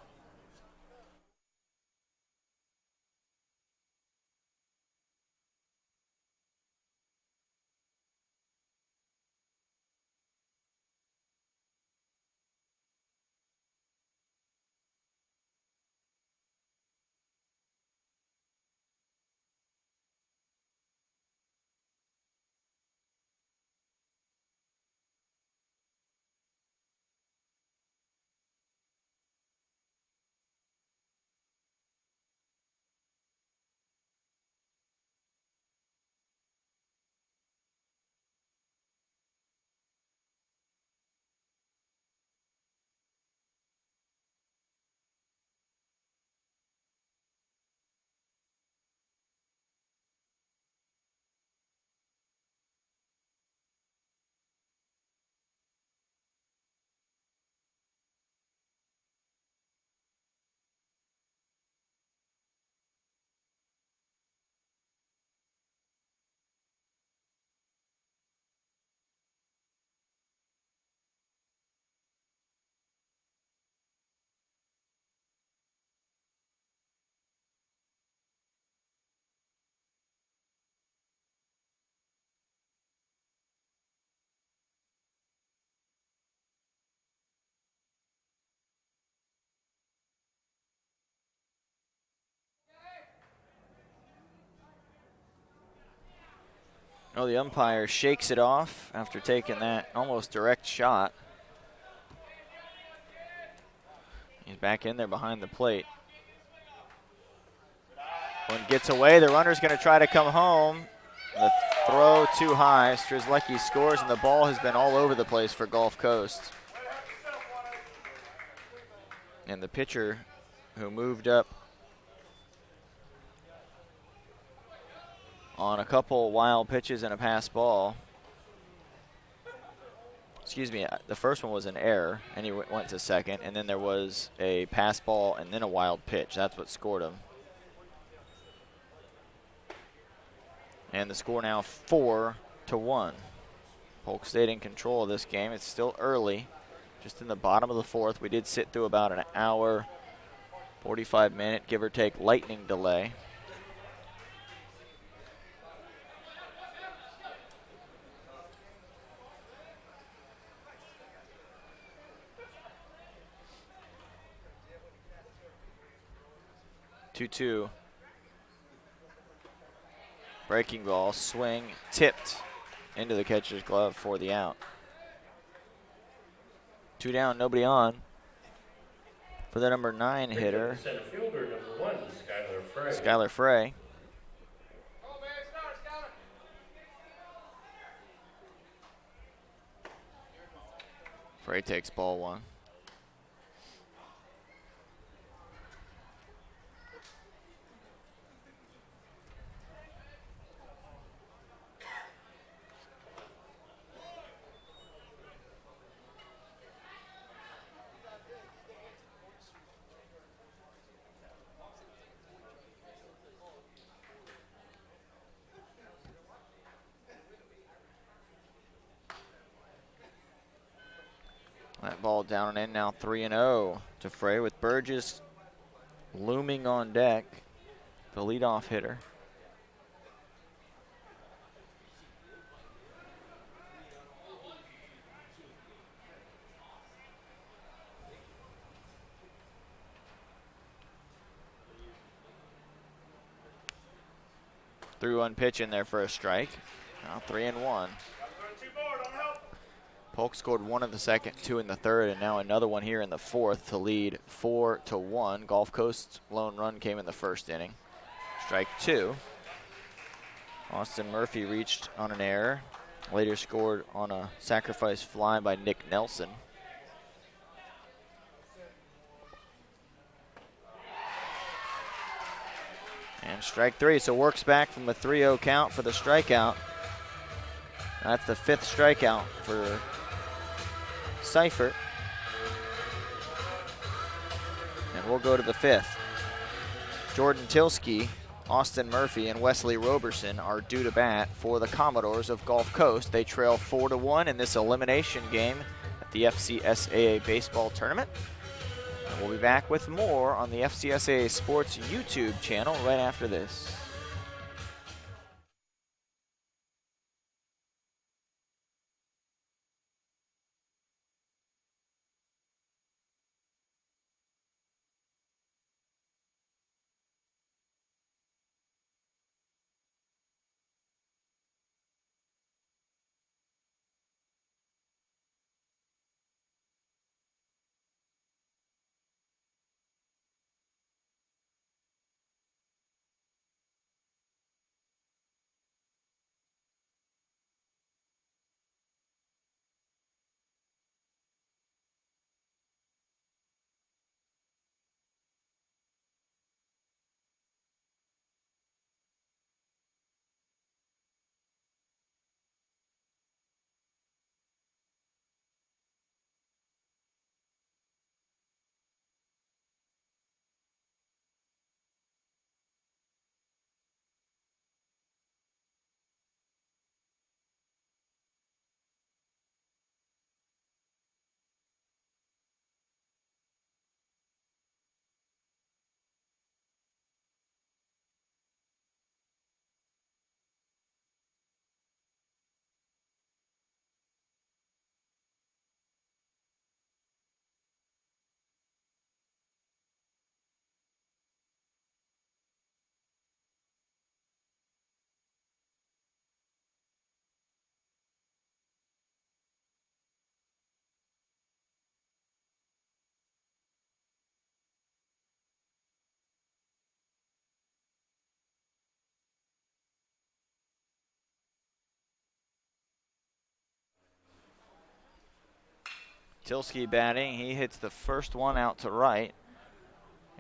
Oh, the umpire shakes it off after taking that almost direct shot. He's back in there behind the plate. One gets away. The runner's going to try to come home. The throw too high. Strzelecki scores, and the ball has been all over the place for Gulf Coast. And the pitcher who moved up on a couple wild pitches and a pass ball. Excuse me, the first one was an error, and he went to second, and then there was a pass ball and then a wild pitch. That's what scored him. And the score now 4-1. Polk State in control of this game. It's still early, just in the bottom of the fourth. We did sit through about an hour, 45-minute, give or take, lightning delay. Two-two. Breaking ball, swing, tipped into the catcher's glove for the out. 2 down, nobody on. For the number 9 hitter, Center fielder, number 1, Skylar Frey. Skylar Frey. Frey takes ball 1. That ball down and in now, 3-0 to Frey, with Burgess looming on deck, the leadoff hitter. Threw one pitch in there for a strike. Now 3-1. Polk scored 1 in the second, 2 in the third, and now another one here in the fourth to lead 4-1. Gulf Coast's lone run came in the first inning. Strike 2. Austin Murphy reached on an error. Later scored on a sacrifice fly by Nick Nelson. And strike 3, so works back from a 3-0 count for the strikeout. That's the 5th strikeout for Seifert. And we'll go to the 5th. Jordan Tilsky, Austin Murphy, and Wesley Roberson are due to bat for the Commodores of Gulf Coast. They trail 4-1 in this elimination game at the FCSAA baseball tournament. And we'll be back with more on the FCSAA Sports YouTube channel right after this. Tilsky batting. He hits the first one out to right.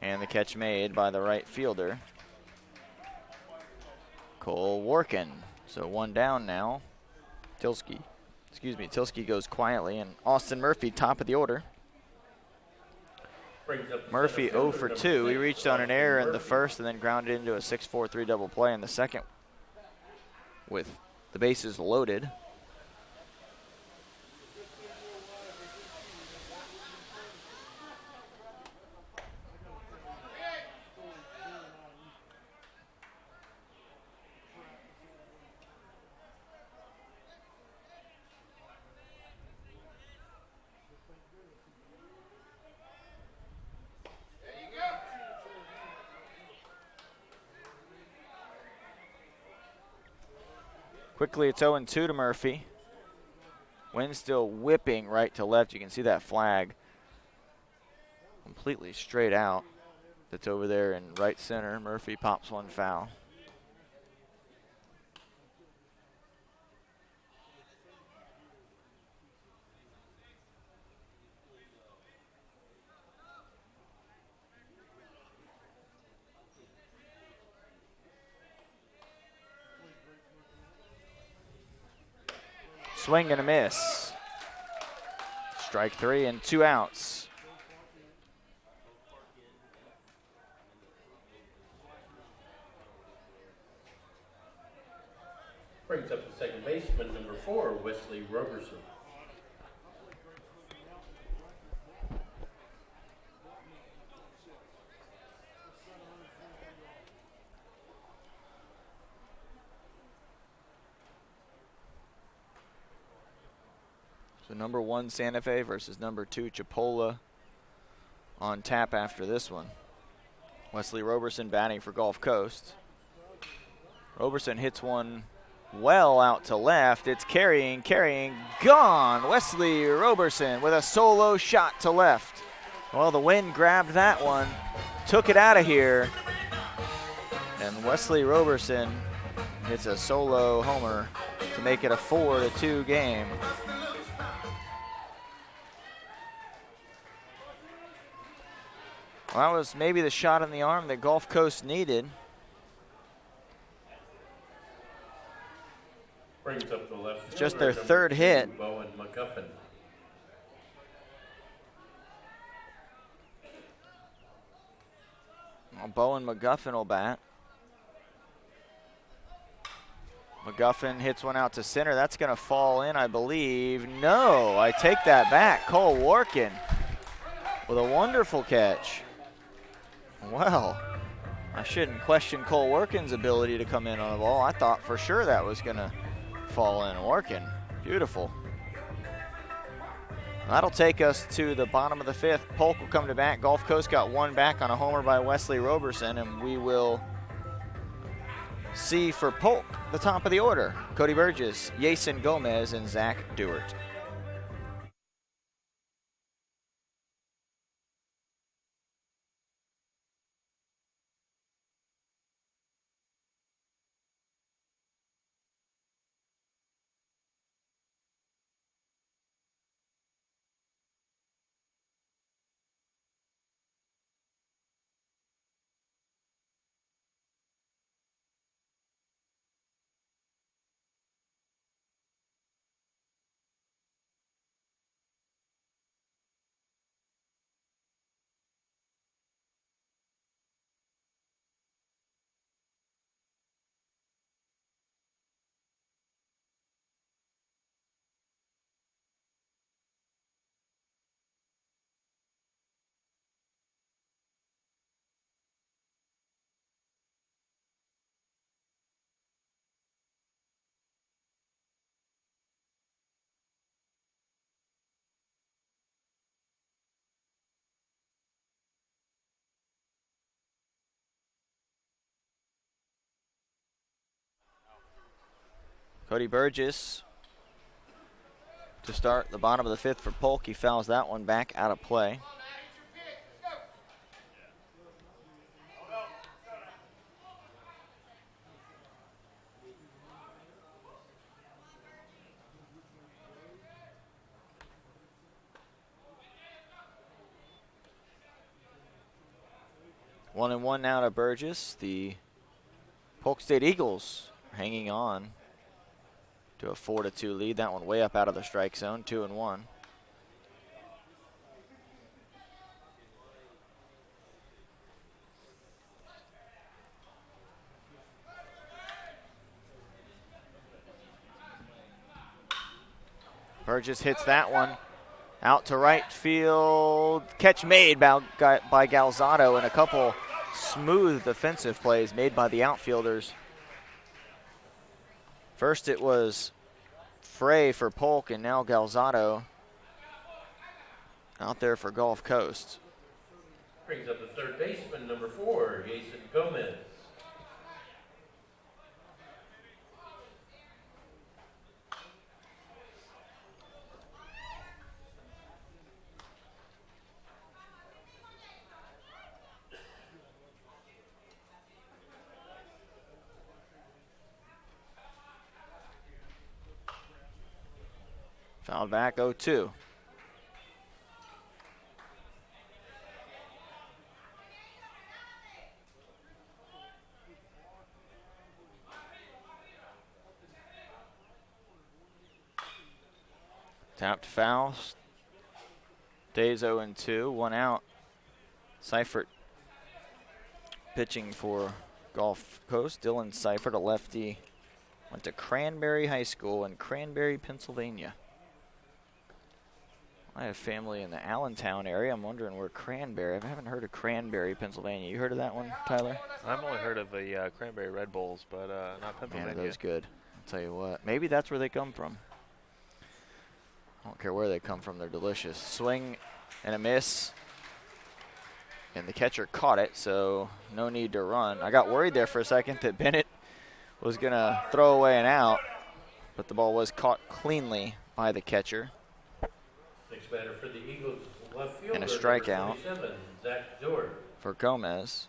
And the catch made by the right fielder, Cole Workin. So one down now. Tilsky goes quietly, and Austin Murphy, top of the order. Murphy 0 for 2. He reached on an error in the first and then grounded into a 6-4-3 double play in the second with the bases loaded. Quickly, it's 0-2 to Murphy. Wind still whipping right to left. You can see that flag completely straight out. That's over there in right center. Murphy pops one foul. Swing and a miss. Strike 3 and 2 outs. Brings up the second baseman, number 4, Wesley Roberson. So number 1 Santa Fe versus number 2 Chipola on tap after this one. Wesley Roberson batting for Gulf Coast. Roberson hits one well out to left. It's carrying, gone. Wesley Roberson with a solo shot to left. Well, the wind grabbed that one, took it out of here, and Wesley Roberson hits a solo homer to make it a 4-2 game. Well, that was maybe the shot in the arm that Gulf Coast needed. Brings up the left It's just fielder, their third number 2, hit. Bowen McGuffin. Well, Bowen McGuffin will bat. McGuffin hits one out to center. That's going to fall in, I believe. No, I take that back. Cole Workin with a wonderful catch. Well, I shouldn't question Cole Workin's ability to come in on the ball. I thought for sure that was going to fall in. Workin, beautiful. That'll take us to the bottom of the 5th. Polk will come to bat. Gulf Coast got one back on a homer by Wesley Roberson, and we will see for Polk the top of the order. Cody Burgess, Yason Gomez, and Zach Dewart. Cody Burgess to start the bottom of the 5th for Polk. He fouls that one back out of play. 1-1 now to Burgess. The Polk State Eagles hanging on to a 4-2 lead. That one way up out of the strike zone, 2-1. Burgess hits that one out to right field. Catch made by Galzado, and a couple smooth defensive plays made by the outfielders. First it was Frey for Polk, and now Galzado out there for Gulf Coast. Brings up the third baseman, number 4, Jason Gomez. Fouled back, 0-2. Tapped foul. Stays 0-2, 1 out. Seifert pitching for Gulf Coast. Dylan Seifert, a lefty, went to Cranberry High School in Cranberry, Pennsylvania. I have family in the Allentown area. I'm wondering where Cranberry. I haven't heard of Cranberry, Pennsylvania. You heard of that one, Tyler? I've only heard of the Cranberry Red Bulls, but not Pennsylvania. Man, are those good. I'll tell you what. Maybe that's where they come from. I don't care where they come from. They're delicious. Swing and a miss. And the catcher caught it, so no need to run. I got worried there for a second that Bennett was going to throw away an out, but the ball was caught cleanly by the catcher. Next batter for the Eagles, left fielder, And a strikeout. number 27, Zach Dewar. For Gomez.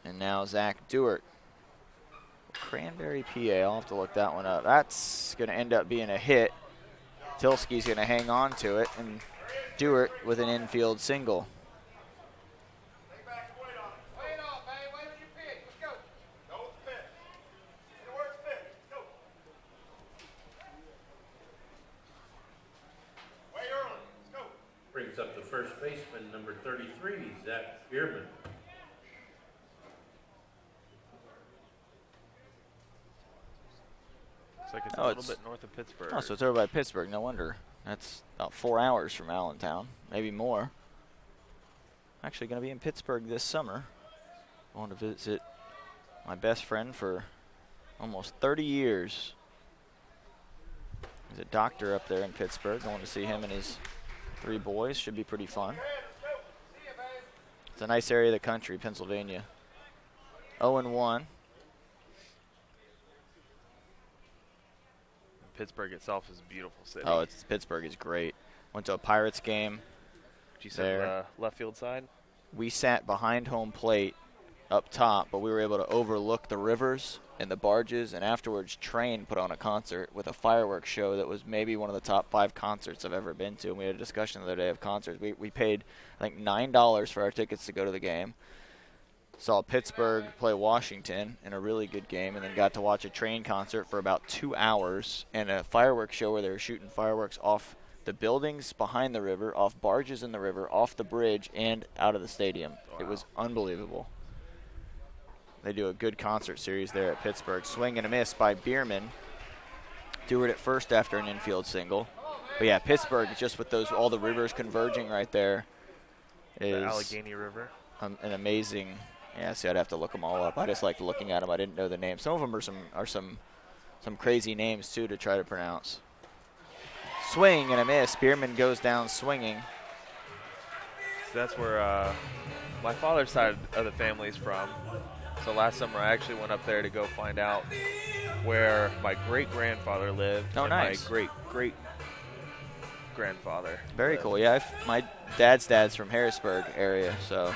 And now Zach Dewart. Cranberry, PA. I'll have to look that one up. That's going to end up being a hit. Tilsky's going to hang on to it, and Dewart with an infield single. Brings up the first baseman, number 33, Zach Bierman. Looks like it's a little bit north of Pittsburgh. Oh, so it's over by Pittsburgh. No wonder. That's about 4 hours from Allentown, maybe more. Actually going to be in Pittsburgh this summer. I want to visit my best friend for almost 30 years. He's a doctor up there in Pittsburgh. Going to see him and his 3 boys. Should be pretty fun. It's a nice area of the country, Pennsylvania. 0-1. Pittsburgh itself is a beautiful city. Oh, Pittsburgh is great. Went to a Pirates game. Did you sit the left field side? We sat behind home plate up top, but we were able to overlook the rivers and the barges, and afterwards Train put on a concert with a fireworks show that was maybe one of the top 5 concerts I've ever been to. And we had a discussion the other day of concerts. We paid, I think, $9 for our tickets to go to the game. Saw Pittsburgh play Washington in a really good game, and then got to watch a Train concert for about 2 hours and a fireworks show where they were shooting fireworks off the buildings behind the river, off barges in the river, off the bridge, and out of the stadium. Wow. It was unbelievable. They do a good concert series there at Pittsburgh. Swing and a miss by Bierman. Dewart at first after an infield single. But yeah, Pittsburgh, just with those all the rivers converging right there, is the Allegheny River. An amazing. Yeah, see, I'd have to look them all up. I just liked looking at them. I didn't know the names. Some of them are some crazy names too to try to pronounce. Swing and a miss. Bierman goes down swinging. So that's where my father's side of the family is from. So last summer I actually went up there to go find out where my great-grandfather lived. Oh, and nice. My great-great-grandfather. Very cool. Yeah, my dad's from Harrisburg area, so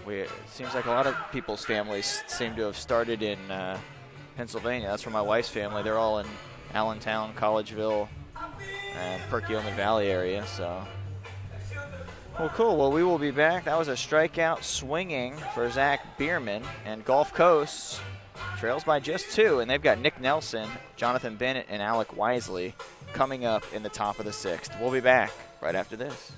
it seems like a lot of people's families seem to have started in Pennsylvania. That's where my wife's family. They're all in Allentown, Collegeville, and Perkiomen Valley area. So Well, cool. Well, we will be back. That was a strikeout swinging for Zach Bierman, and Gulf Coast trails by just 2, and they've got Nick Nelson, Jonathan Bennett, and Alec Wisely coming up in the top of the 6th. We'll be back right after this.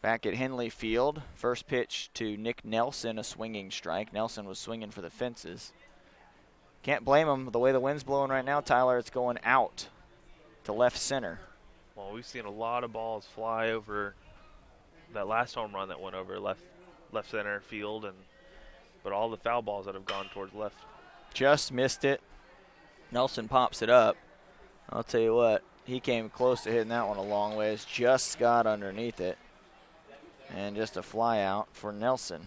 Back at Henley Field, first pitch to Nick Nelson, a swinging strike. Nelson was swinging for the fences. Can't blame him. The way the wind's blowing right now, Tyler, it's going out to left center. Well, we've seen a lot of balls fly over that last home run that went over left center field, but all the foul balls that have gone towards left. Just missed it. Nelson pops it up. I'll tell you what, he came close to hitting that one a long ways. Just got underneath it. And just a fly out for Nelson.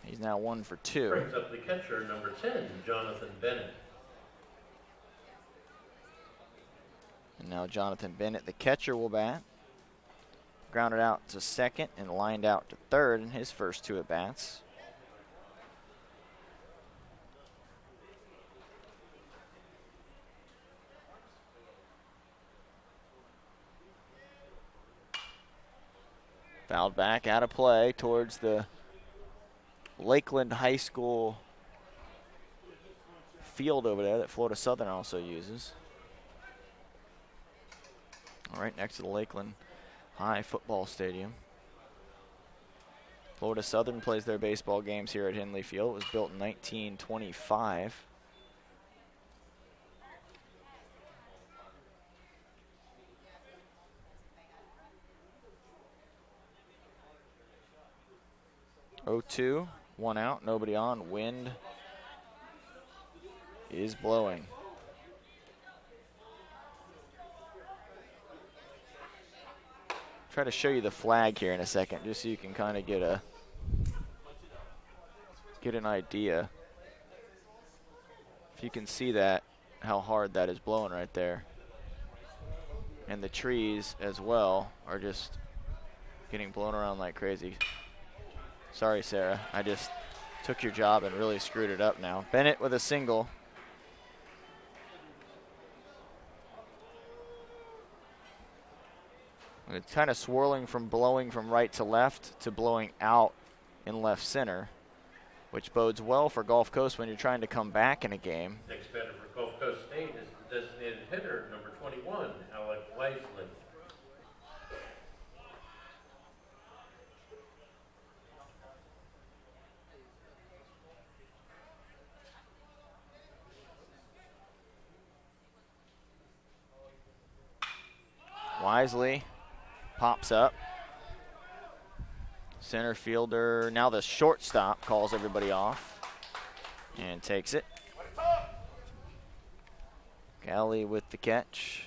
He's now 1 for 2. Brings up the catcher, number 10, Jonathan Bennett. And now Jonathan Bennett, the catcher, will bat. Grounded out to second and lined out to third in his first 2 at-bats. Fouled back, out of play towards the Lakeland High School field over there that Florida Southern also uses. All right, next to the Lakeland High football stadium. Florida Southern plays their baseball games here at Henley Field. It was built in 1925. Oh, 2, 1 out, nobody on. Wind is blowing. Try to show you the flag here in a second, just so you can kind of get an idea. If you can see that, how hard that is blowing right there. And the trees as well are just getting blown around like crazy. Sorry, Sarah. I just took your job and really screwed it up now. Bennett with a single. It's kind of swirling from blowing from right to left to blowing out in left center, which bodes well for Gulf Coast when you're trying to come back in a game. Next batter for Gulf Coast State is the designated hitter, number 21, Alec Wisely. Wisely pops up. Center fielder, now the shortstop, calls everybody off and takes it. Galley with the catch,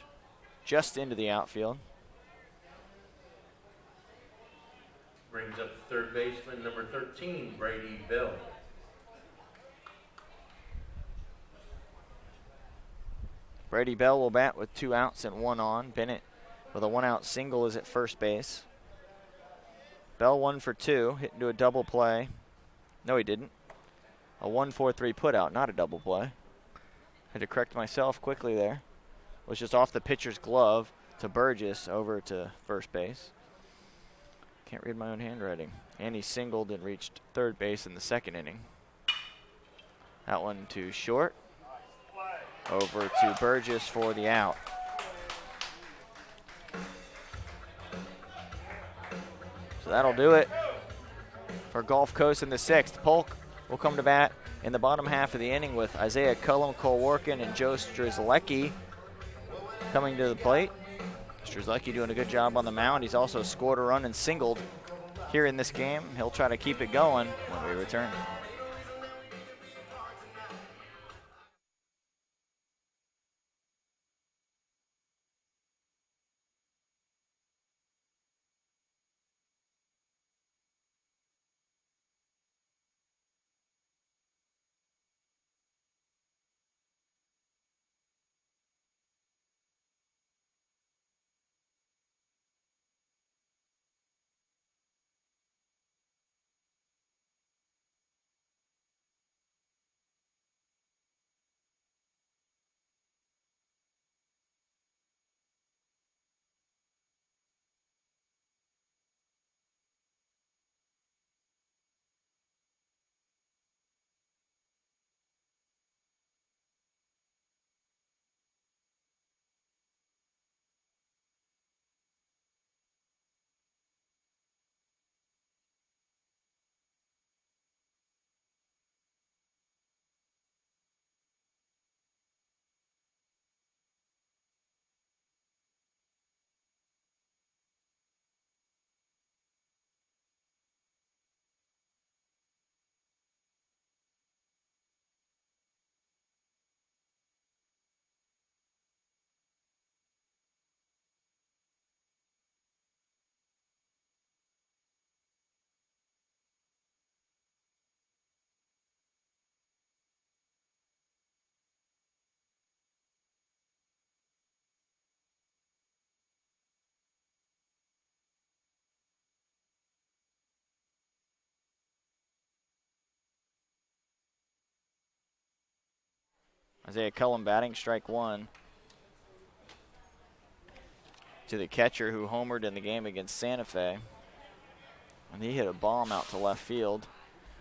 just into the outfield. Brings up third baseman number 13, Brady Bill. Brady Bell will bat with 2 outs and 1 on. Bennett with a 1-out single is at first base. Bell 1 for 2, hit into a double play. No, he didn't. A 1-4-3 put out, not a double play. Had to correct myself quickly there. Was just off the pitcher's glove to Burgess over to first base. Can't read my own handwriting. And he singled and reached third base in the second inning. That one to short. Over to Burgess for the out. So that'll do it for Gulf Coast in the 6th. Polk will come to bat in the bottom half of the inning with Isaiah Cullum, Cole Workin, and Joe Strzelecki coming to the plate. Strzelecki doing a good job on the mound. He's also scored a run and singled here in this game. He'll try to keep it going when we return. Isaiah Cullum batting, strike 1. To the catcher who homered in the game against Santa Fe. And he hit a bomb out to left field.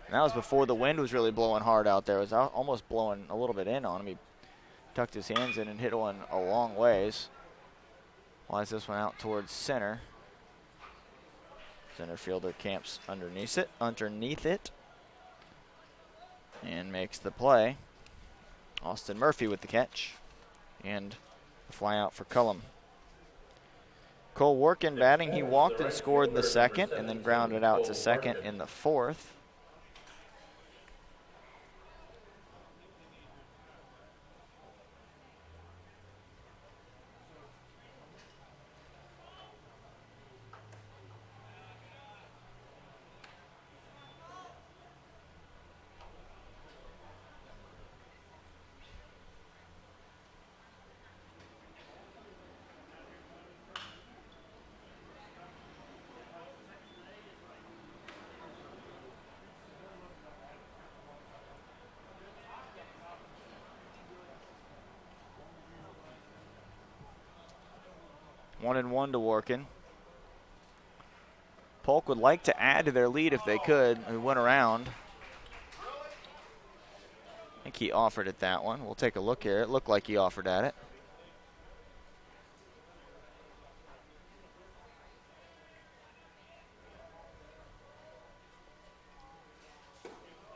And that was before the wind was really blowing hard out there. It was almost blowing a little bit in on him. He tucked his hands in and hit one a long ways. Flies this one out towards center. Center fielder camps underneath it. And makes the play. Austin Murphy with the catch. And a fly out for Cullum. Cole Workin batting. He walked and scored in the 2nd and then grounded out to second in the 4th. One and one to Workin. Polk would like to add to their lead if they could. We went around. I think he offered at that one. We'll take a look here. It looked like he offered at it.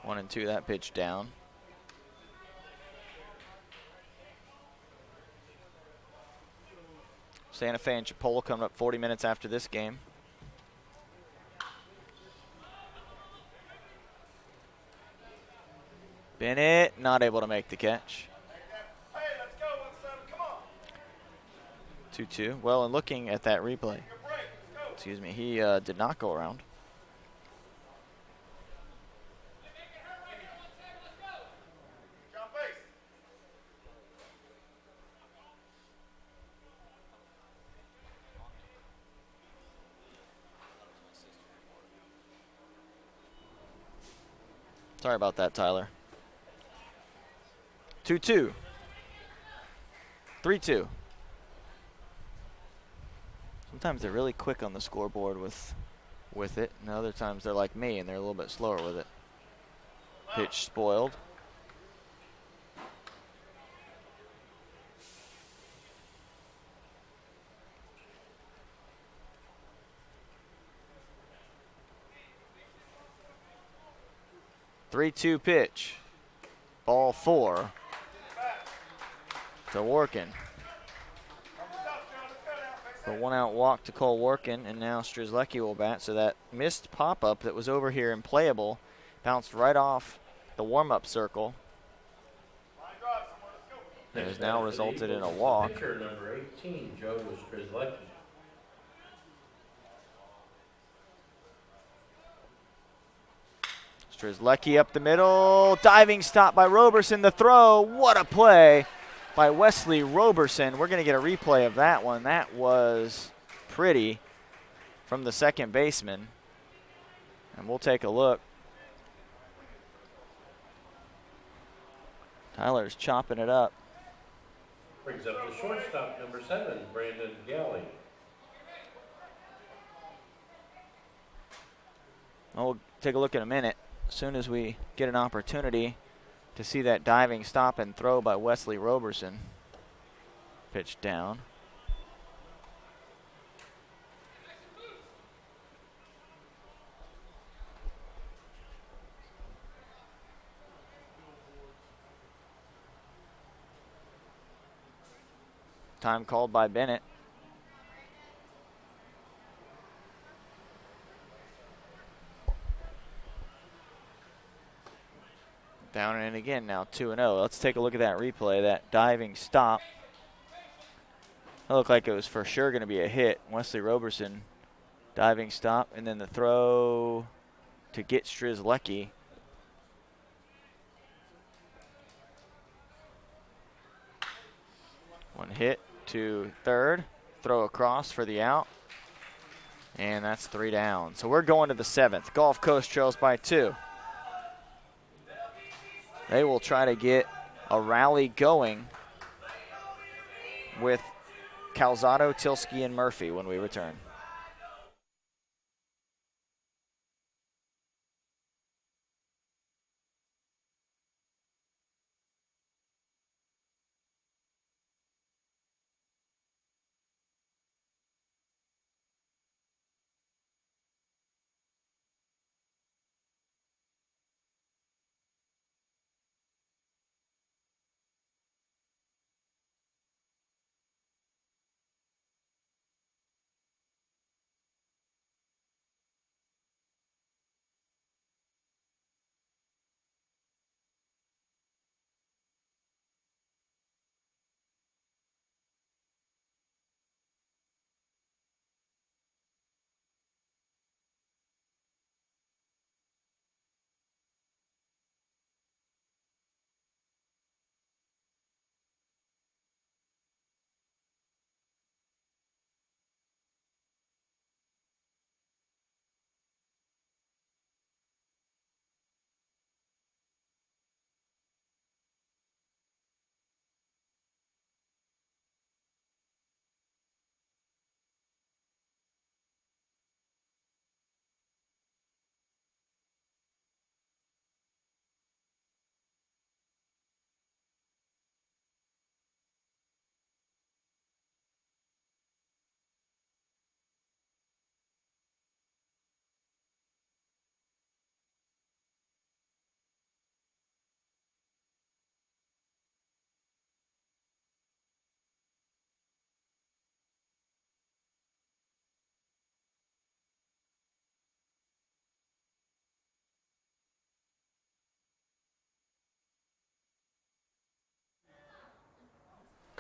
One and two, that pitch down. So Santa Fe and Chipola coming up 40 minutes after this game. Bennett not able to make the catch. 2-2. Well, and looking at that replay, excuse me, he did not go around. Sorry about that, Tyler. 2-2. 3-2. Sometimes they're really quick on the scoreboard with it, and other times they're like me and they're a little bit slower with it. Pitch spoiled. Three-two pitch. Ball 4 to Workin. A 1-out walk to Cole Workin, and now Strzelecki will bat. So that missed pop-up that was over here and playable bounced right off the warm-up circle. It has now resulted in a walk. Pitcher number 18, Joe Strzelecki. Strzelecki up the middle. Diving stop by Roberson. The throw. What a play by Wesley Roberson. We're going to get a replay of that one. That was pretty from the second baseman. And we'll take a look. Tyler's chopping it up. Brings up the shortstop, number 7, Brandon Galley. We'll take a look in a minute as soon as we get an opportunity to see that diving stop and throw by Wesley Roberson. Pitch down. Time called by Bennett. Down and in again now, 2-0. Let's take a look at that replay, that diving stop. It looked like it was for sure going to be a hit. Wesley Roberson, diving stop, and then the throw to get Strzelecki. One hit to third, throw across for the out, and that's 3 down. So we're going to the 7th. Gulf Coast trails by 2. They will try to get a rally going with Calzado, Tilsky, and Murphy when we return.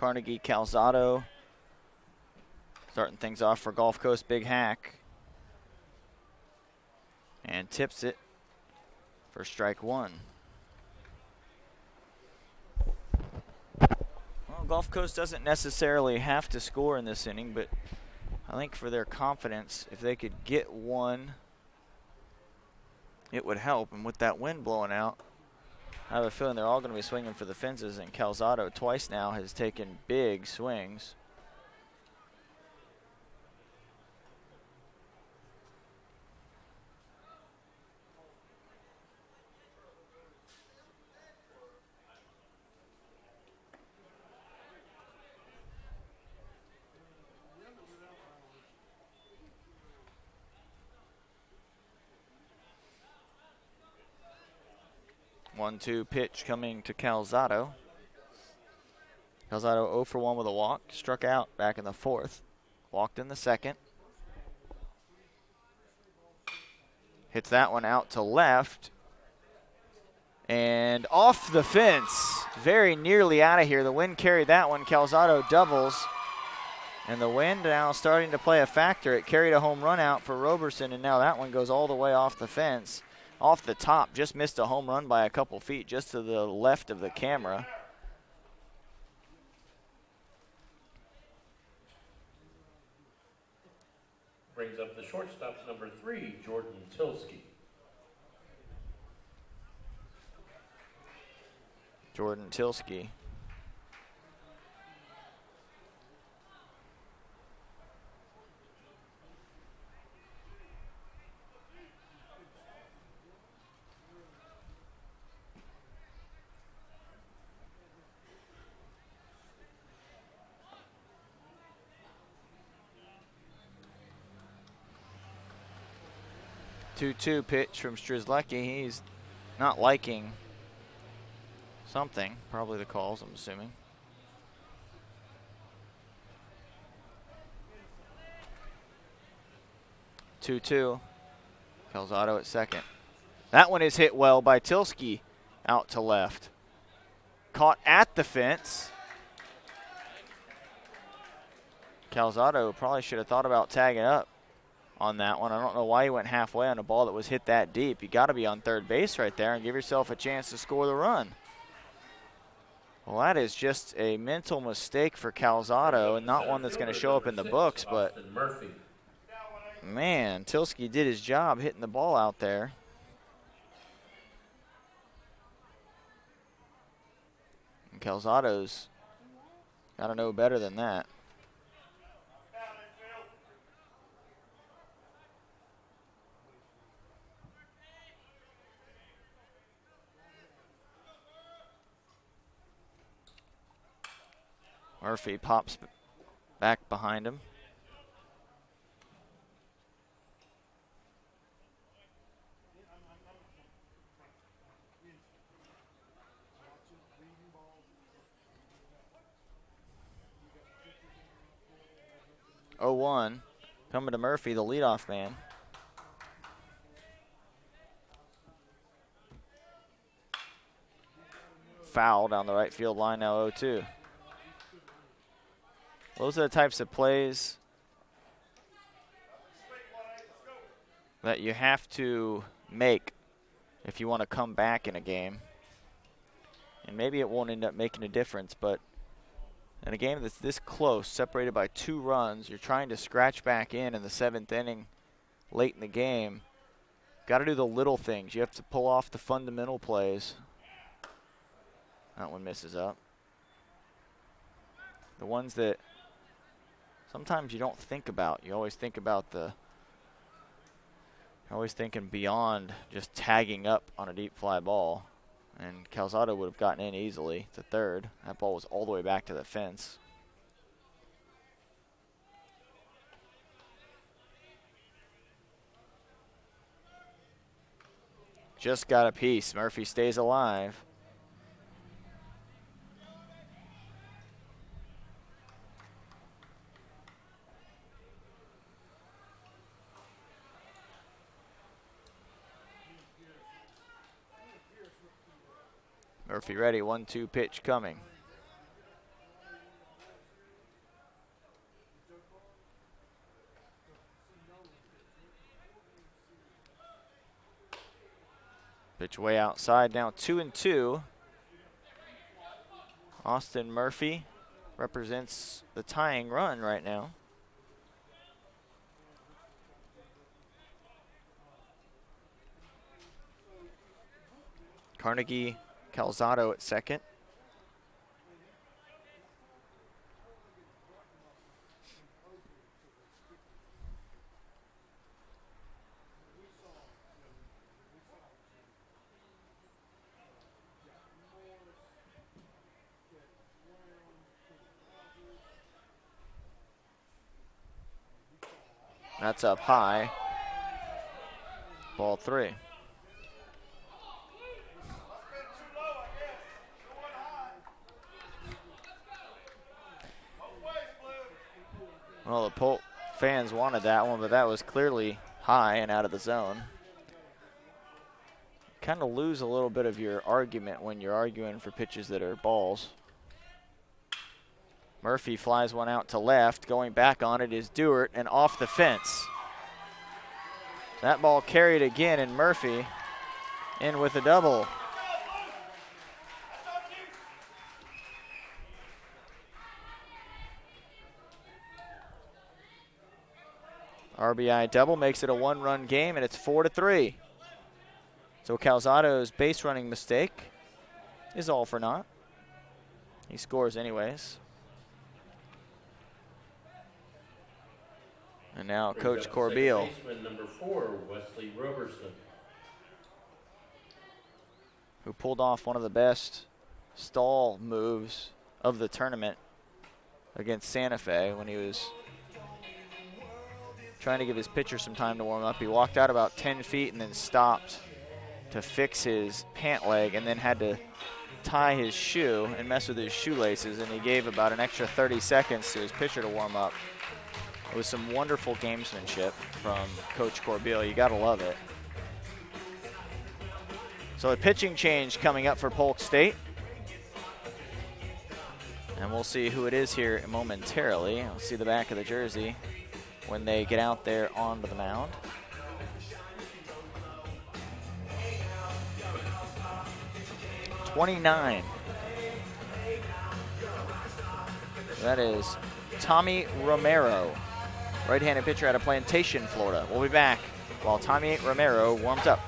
Carnegie Calzado starting things off for Gulf Coast. Big hack. And tips it for strike one. Well, Gulf Coast doesn't necessarily have to score in this inning, but I think for their confidence, if they could get one, it would help. And with that wind blowing out, I have a feeling they're all going to be swinging for the fences, and Calzado twice now has taken big swings. One-two pitch coming to Calzado. Calzado 0 for 1 with a walk. Struck out back in the fourth. Walked in the second. Hits that one out to left. And off the fence. Very nearly out of here. The wind carried that one. Calzado doubles. And the wind now starting to play a factor. It carried a home run out for Roberson, and now that one goes all the way off the fence. Off the top, just missed a home run by a couple feet just to the left of the camera. Brings up the shortstop, number 3, Jordan Tilsky. Jordan Tilsky. Two-two pitch from Strzelecki. He's not liking something, probably the calls, I'm assuming. Two-two. Calzado at second. That one is hit well by Tilsky out to left. Caught at the fence. Calzado probably should have thought about tagging up on that one. I don't know why he went halfway on a ball that was hit that deep. You got to be on third base right there and give yourself a chance to score the run. Well, that is just a mental mistake for Calzado, and not one that's going to show up in the books, but man, Tilsky did his job hitting the ball out there. And Calzado's got to know better than that. Murphy pops back behind him. Oh, 1 coming to Murphy, the leadoff man. Foul down the right field line now, 0-2. Those are the types of plays that you have to make if you want to come back in a game. And maybe it won't end up making a difference, but in a game that's this close, separated by 2 runs, you're trying to scratch back in the 7th inning late in the game. Got to do the little things. You have to pull off the fundamental plays. That one misses up. The ones that sometimes you don't think about. You always think about you're always thinking beyond just tagging up on a deep fly ball. And Calzado would have gotten in easily to third. That ball was all the way back to the fence. Just got a piece. Murphy stays alive. Murphy ready, 1-2 pitch coming. Pitch way outside, now 2-2. Austin Murphy represents the tying run right now. Carnegie Calzado at second. That's up high. Ball 3. Well, the Polk fans wanted that one, but that was clearly high and out of the zone. Kind of lose a little bit of your argument when you're arguing for pitches that are balls. Murphy flies one out to left. Going back on it is Dewart, and off the fence. That ball carried again, and Murphy in with a double. RBI double makes it a one-run game, and it's 4-3. So Calzado's base running mistake is all for naught. He scores anyways. And now Coach Corbeil. Baseman number 4, Wesley Roberson, who pulled off one of the best stall moves of the tournament against Santa Fe when he was trying to give his pitcher some time to warm up. He walked out about 10 feet and then stopped to fix his pant leg and then had to tie his shoe and mess with his shoelaces, and he gave about an extra 30 seconds to his pitcher to warm up. It was some wonderful gamesmanship from Coach Corbeil. You gotta love it. So a pitching change coming up for Polk State. And we'll see who it is here momentarily. I'll see the back of the jersey when they get out there onto the mound. #29. That is Tommy Romero, right-handed pitcher out of Plantation, Florida. We'll be back while Tommy Romero warms up.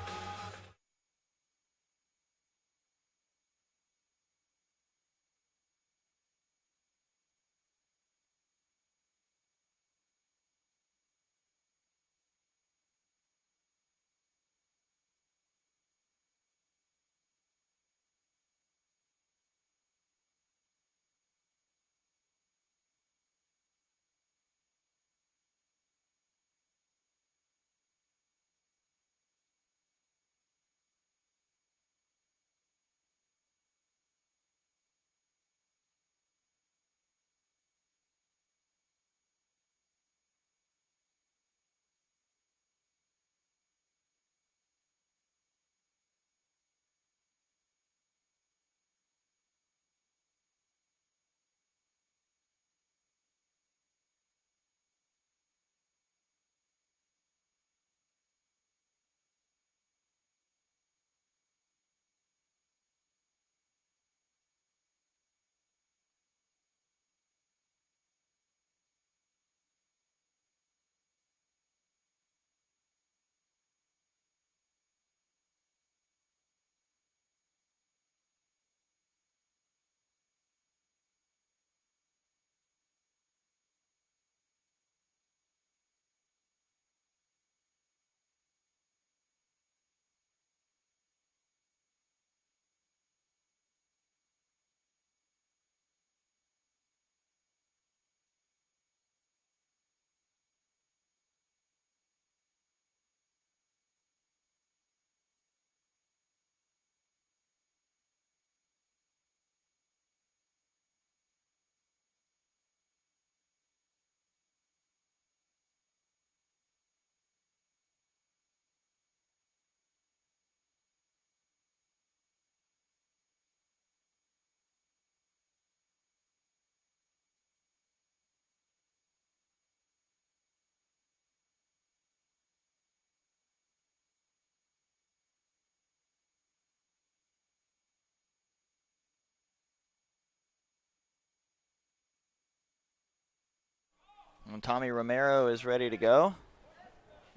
And Tommy Romero is ready to go,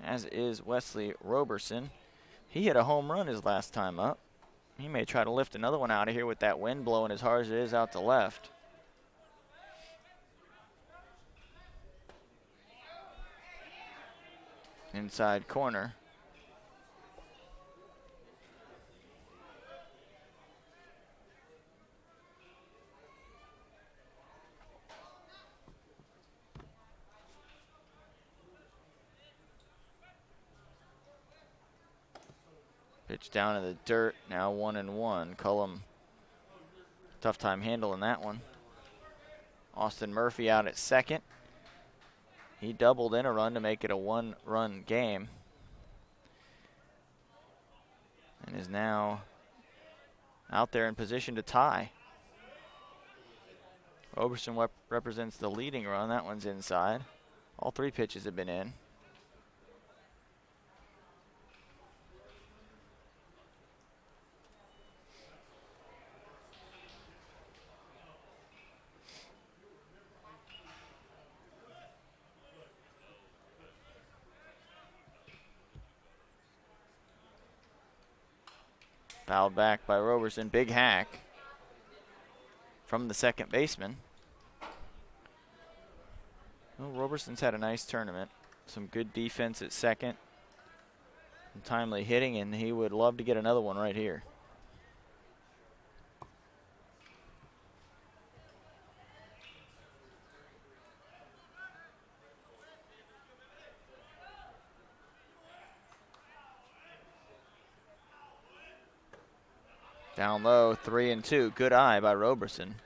as is Wesley Roberson. He hit a home run his last time up. He may try to lift another one out of here with that wind blowing as hard as it is out to left. Inside corner. Pitch down in the dirt, now 1-1. Cullum, tough time handling that one. Austin Murphy out at second. He doubled in a run to make it a 1-run game. And is now out there in position to tie. Roberson represents the leading run. That one's inside. All three pitches have been in. Fouled back by Roberson. Big hack from the second baseman. Well, Roberson's had a nice tournament. Some good defense at second. Some timely hitting, and he would love to get another one right here. Down low, 3-2. Good eye by Roberson.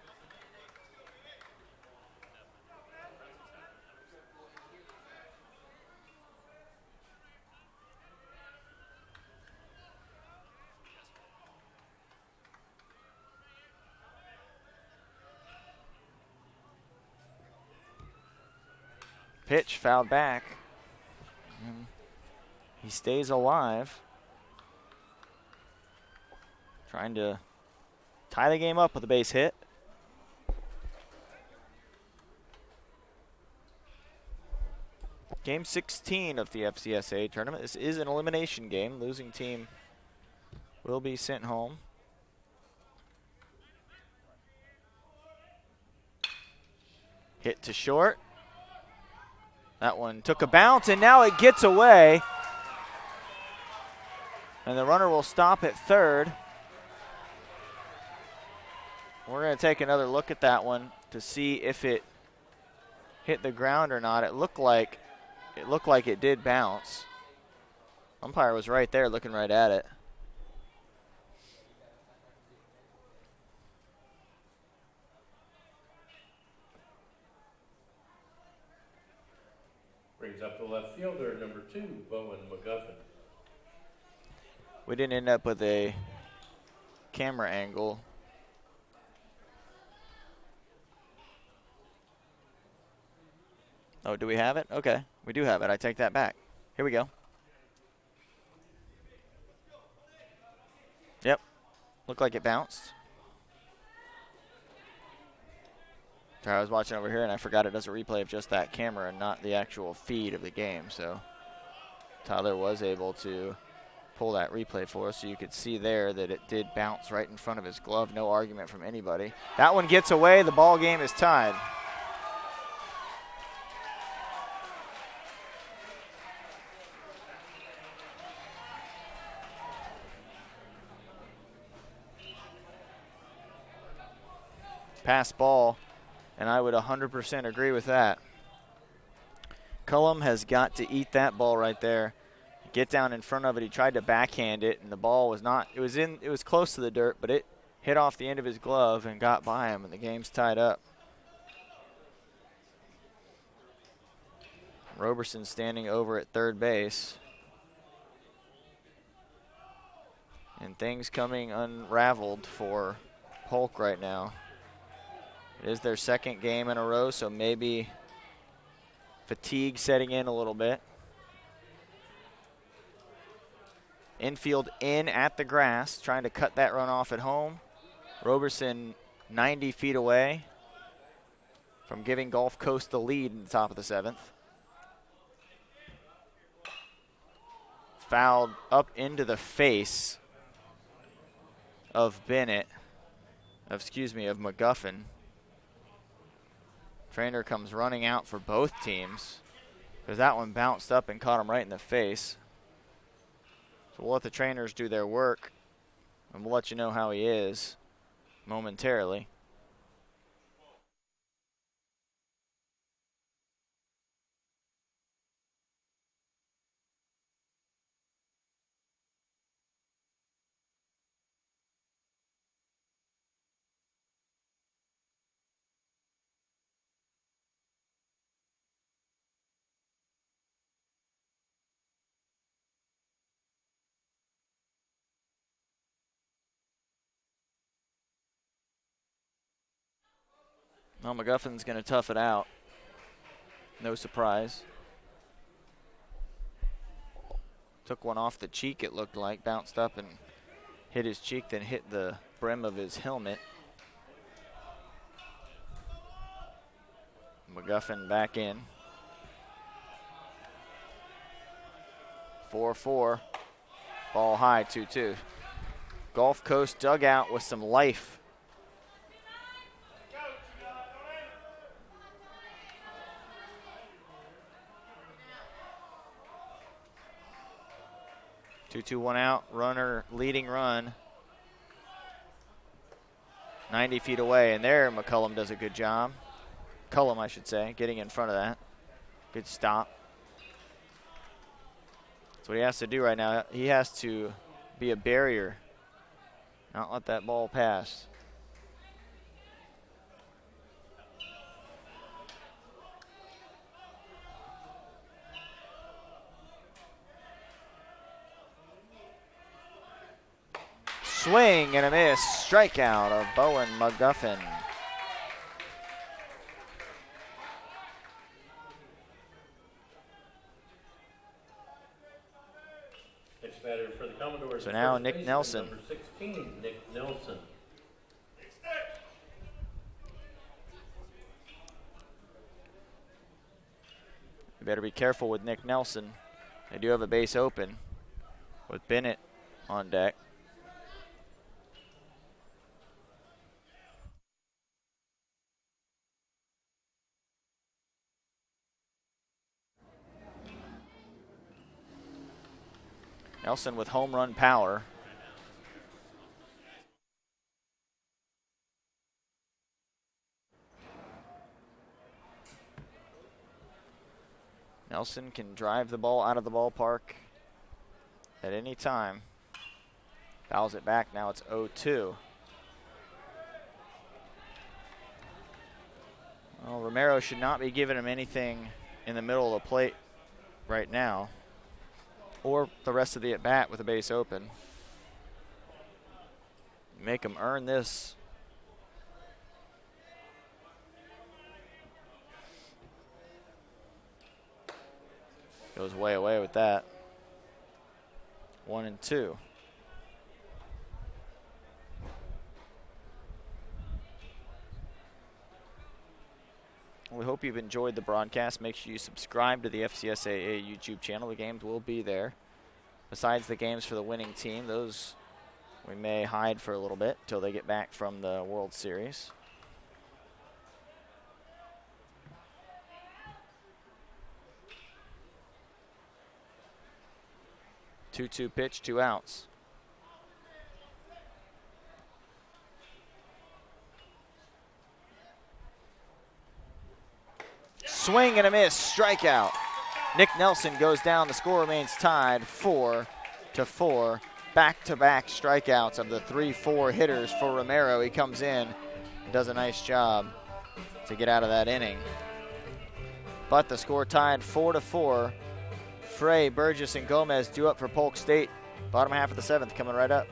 Pitch fouled back. He stays alive. Trying to tie the game up with a base hit. Game 16 of the FCSA tournament. This is an elimination game. Losing team will be sent home. Hit to short. That one took a bounce, and now it gets away. And the runner will stop at third. We're going to take another look at that one to see if it hit the ground or not. It looked like it did bounce. Umpire was right there looking right at it. Brings up the left fielder, number 2, Bowen McGuffin. We didn't end up with a camera angle. Oh, do we have it? Okay, we do have it. I take that back. Here we go. Yep, looked like it bounced. Sorry, I was watching over here and I forgot it does a replay of just that camera and not the actual feed of the game. So Tyler was able to pull that replay for us so you could see there that it did bounce right in front of his glove. No argument from anybody. That one gets away. The ball game is tied. Pass ball, and I would 100% agree with that. Cullum has got to eat that ball right there. Get down in front of it. He tried to backhand it, and the ball was not. It was close to the dirt, but it hit off the end of his glove and got by him, and the game's tied up. Roberson standing over at third base. And things coming unraveled for Polk right now. It is their second game in a row, so maybe fatigue setting in a little bit. Infield in at the grass, trying to cut that run off at home. Roberson 90 feet away. from giving Gulf Coast the lead in the top of the 7th. Fouled up into the face of of McGuffin. Trainer comes running out for both teams because that one bounced up and caught him right in the face. So we'll let the trainers do their work, and we'll let you know how he is momentarily. Well, McGuffin's going to tough it out. No surprise. Took one off the cheek, it looked like. Bounced up and hit his cheek, then hit the brim of his helmet. McGuffin back in. 4-4. Ball high, 2-2. Gulf Coast dugout with some life. Two, 1 out, runner, leading run. 90 feet away, and there McCullum does a good job. Cullum, I should say, getting in front of that. Good stop. That's what he has to do right now. He has to be a barrier, not let that ball pass. Swing and a miss. Strikeout of Bowen McGuffin. Next batter for the Commodores. So now Nick Nelson. Number 16, Nick Nelson. You better be careful with Nick Nelson. They do have a base open with Bennett on deck. Nelson with home run power. Nelson can drive the ball out of the ballpark at any time. Fouls it back, now it's 0-2. Well, Romero should not be giving him anything in the middle of the plate right now, or the rest of the at-bat with a base open. Make him earn this. Goes way away with that. 1-2. We hope you've enjoyed the broadcast. Make sure you subscribe to the FCSAA YouTube channel. The games will be there. Besides the games for the winning team, those we may hide for a little bit till they get back from the World Series. Two pitch, 2 outs. Swing and a miss, strikeout. Nick Nelson goes down. The score remains tied 4-4. Back-to-back strikeouts of the 3-4 hitters for Romero. He comes in and does a nice job to get out of that inning. But the score tied 4-4. Frey, Burgess, and Gomez due up for Polk State. Bottom half of the 7th coming right up.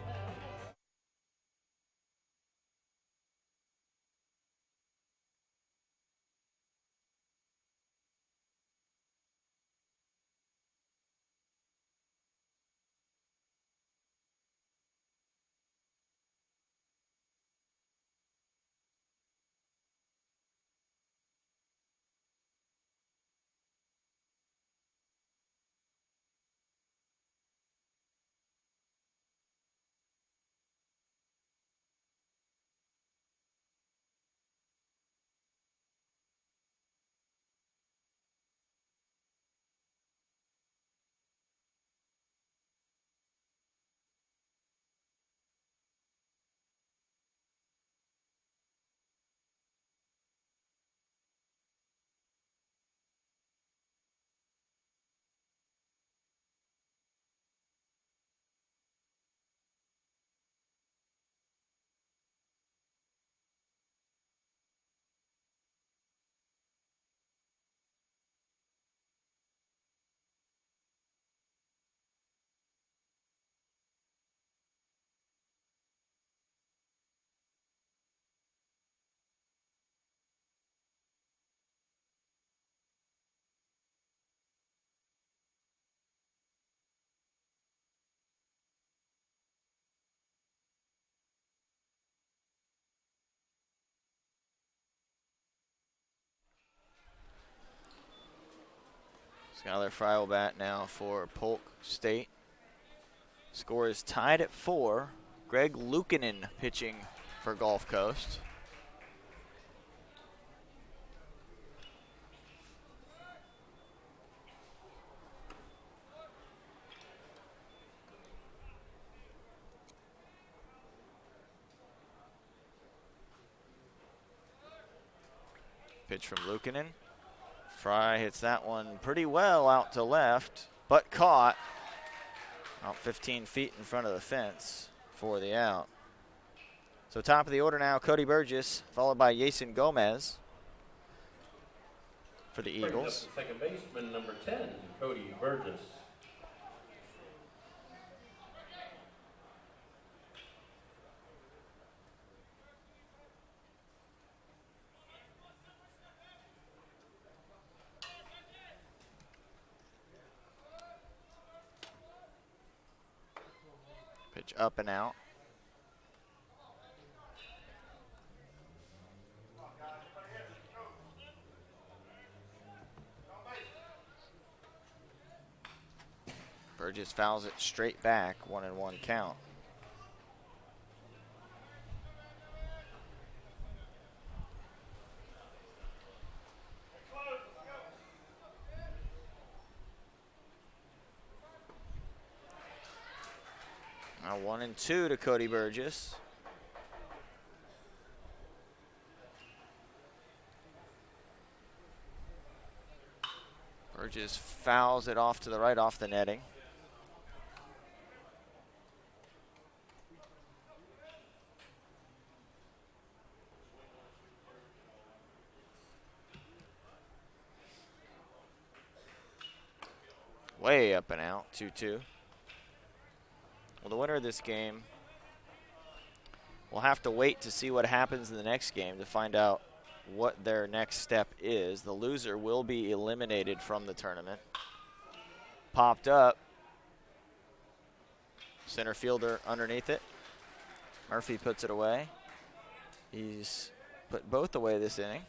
Skylar Fry will bat now for Polk State. Score is tied at 4. Greg Luukkonen pitching for Gulf Coast. Pitch from Luukkonen. Fry hits that one pretty well out to left, but caught out 15 feet in front of the fence for the out. So top of the order now, Cody Burgess, followed by Yason Gomez for the Brings Eagles. up the second baseman, number 10, Cody Burgess. Pitch up and out. Burgess fouls it straight back, 1-1 count. Now 1-2 to Cody Burgess. Burgess fouls it off to the right, off the netting. Way up and out, 2-2. Well, the winner of this game will have to wait to see what happens in the next game to find out what their next step is. The loser will be eliminated from the tournament. Popped up. Center fielder underneath it. Murphy puts it away. He's put both away this inning.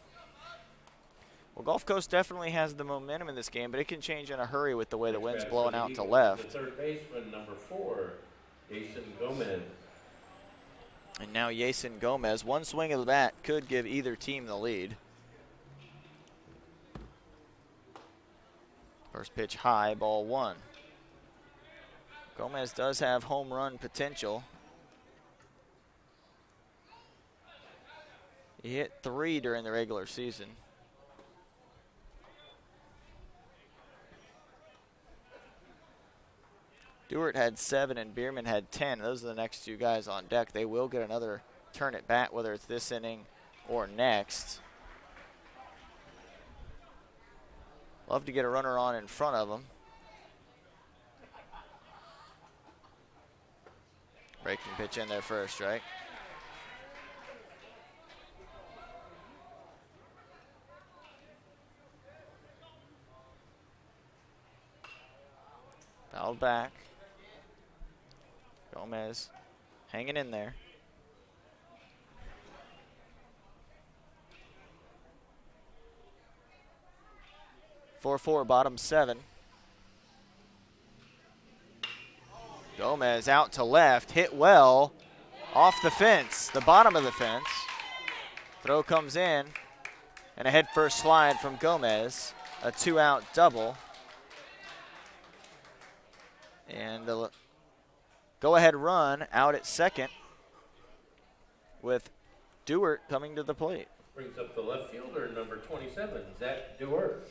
Well, Gulf Coast definitely has the momentum in this game, but it can change in a hurry with the way the wind's blowing out to left. The third baseman, number 4, Yason Gomez. And now Yason Gomez, one swing of the bat could give either team the lead. First pitch high, ball 1. Gomez does have home run potential. He hit 3 during the regular season. Dewart had 7 and Bierman had 10. Those are the next 2 guys on deck. They will get another turn at bat, whether it's this inning or next. Love to get a runner on in front of them. Breaking pitch in there first, right? Fouled back. Gomez hanging in there. Four, bottom 7. Gomez out to left, hit well, off the fence, the bottom of the fence. Throw comes in, and a head-first slide from Gomez, a 2-out double. And the go-ahead run out at second with Dewart coming to the plate. Brings up the left fielder, number 27, Zach Dewart.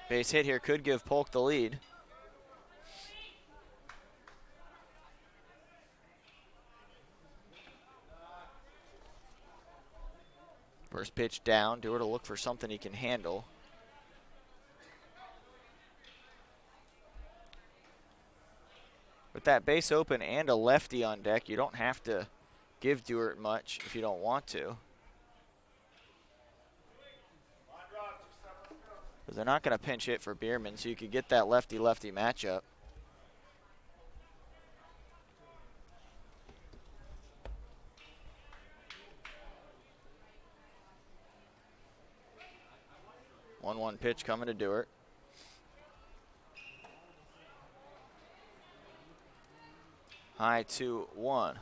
Base hit here could give Polk the lead. First pitch down. Dewar to look for something he can handle. With that base open and a lefty on deck, you don't have to give Dewar much if you don't want to. But they're not going to pinch hit for Bierman, so you could get that lefty-lefty matchup. 1-1 pitch coming to Dewart. High 2-1.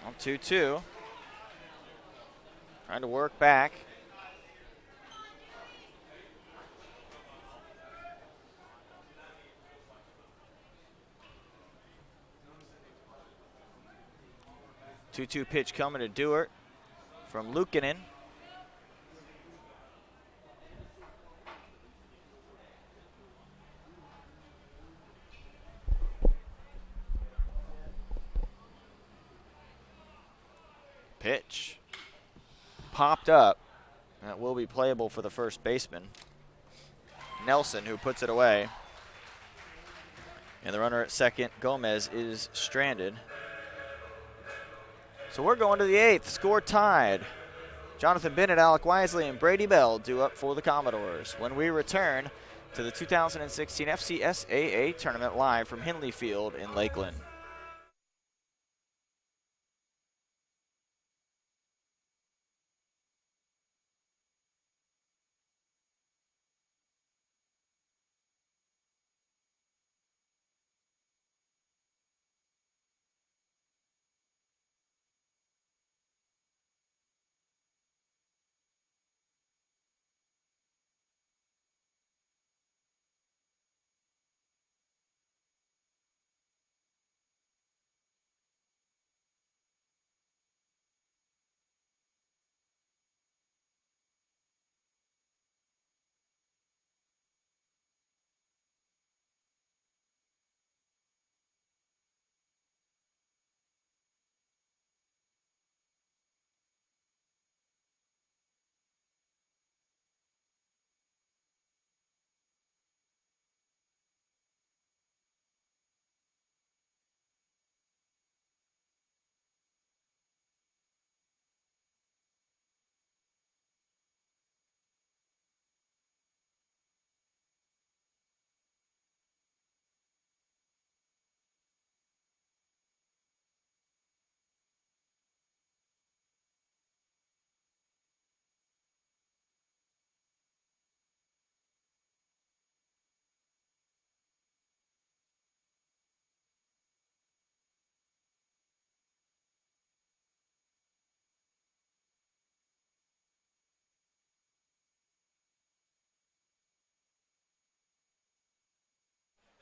On 2-2. Trying to work back. Two pitch coming to Dewart from Luukkonen. Pitch popped up. That will be playable for the first baseman, Nelson, who puts it away. And the runner at second, Gomez, is stranded. So we're going to the 8th. Score tied. Jonathan Bennett, Alec Wisely, and Brady Bell due up for the Commodores when we return to the 2016 FCSAA Tournament live from Henley Field in Lakeland.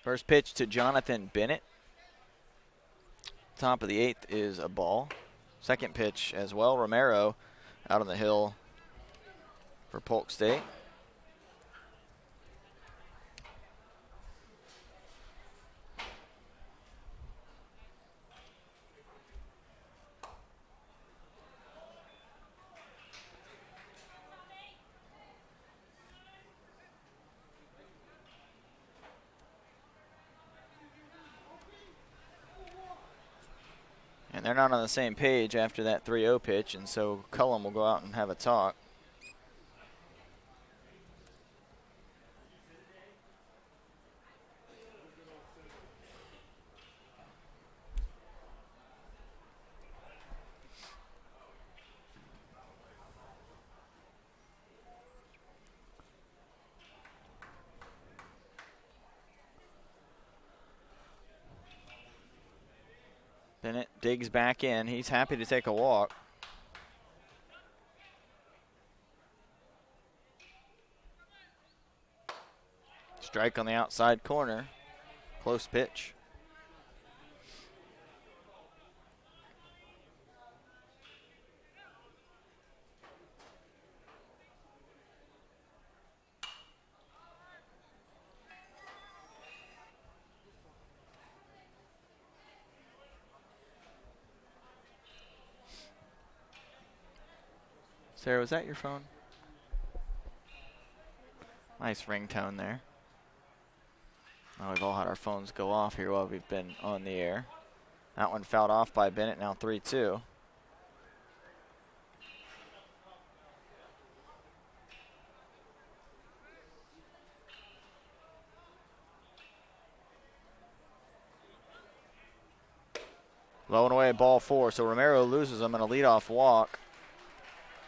First pitch to Jonathan Bennett. Top of the 8th is a ball. Second pitch as well. Romero out on the hill for Polk State. And they're not on the same page after that 3-0 pitch, and so Cullum will go out and have a talk. Bennett digs back in. He's happy to take a walk. Strike on the outside corner. Close pitch. Sarah, was that your phone? Nice ringtone there. Now we've all had our phones go off here while we've been on the air. That one fouled off by Bennett, now 3-2. Low and away, ball 4. So Romero loses them in a leadoff walk.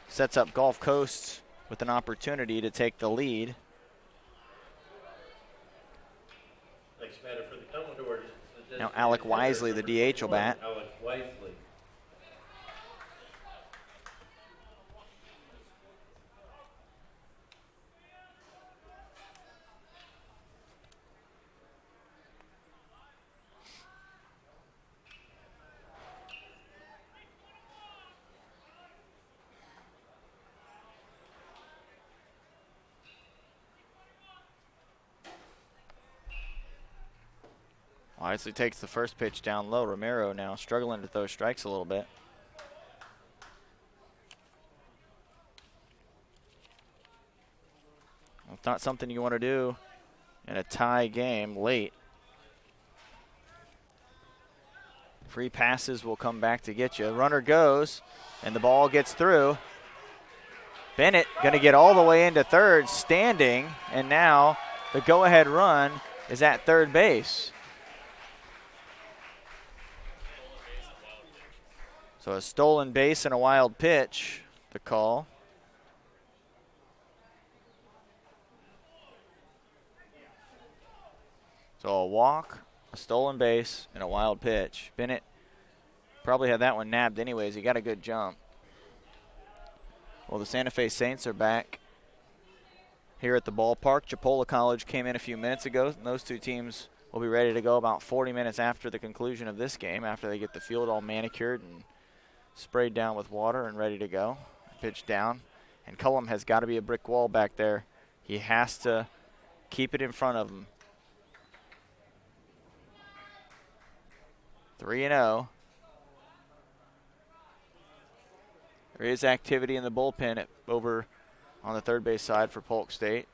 Sets up Gulf Coast with an opportunity to take the lead. Next batter for the Commodores. Now Alec Wisely, the DH, will bat. Alec Wisely. Wisely takes the first pitch down low. Romero now struggling to throw strikes a little bit. It's not something you want to do in a tie game late. Free passes will come back to get you. Runner goes, and the ball gets through. Bennett going to get all the way into third, standing, and now the go-ahead run is at third base. So a stolen base and a wild pitch, the call. So a walk, a stolen base, and a wild pitch. Bennett probably had that one nabbed anyways. He got a good jump. Well, the Santa Fe Saints are back here at the ballpark. Chipola College came in a few minutes ago, and those two teams will be ready to go about 40 minutes after the conclusion of this game, after they get the field all manicured and sprayed down with water and ready to go. Pitch down, and Cullum has got to be a brick wall back there. He has to keep it in front of him. 3-0. There is activity in the bullpen over on the third base side for Polk State.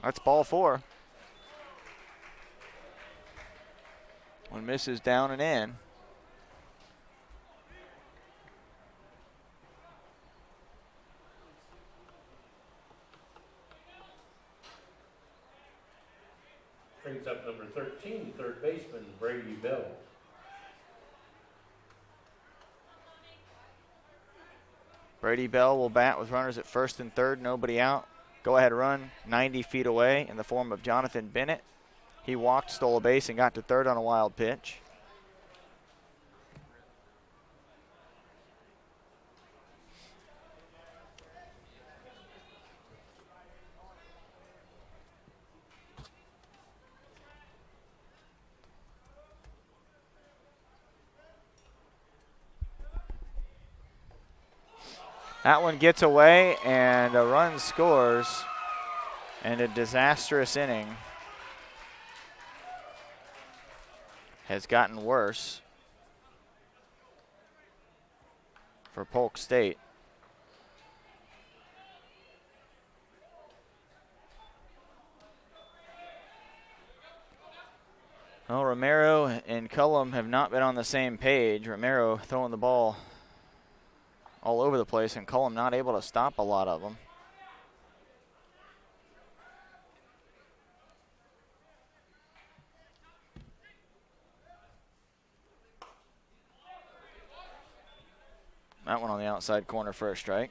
That's ball 4. One misses down and in. Brings up number 13, third baseman Brady Bell. Brady Bell will bat with runners at first and third, nobody out. Go ahead run 90 feet away in the form of Jonathan Bennett. He walked, stole a base, and got to third on a wild pitch. That one gets away, and a run scores, and a disastrous inning has gotten worse for Polk State. Well, Romero and Cullum have not been on the same page. Romero throwing the ball all over the place, and Cullum not able to stop a lot of them. That one on the outside corner for a strike.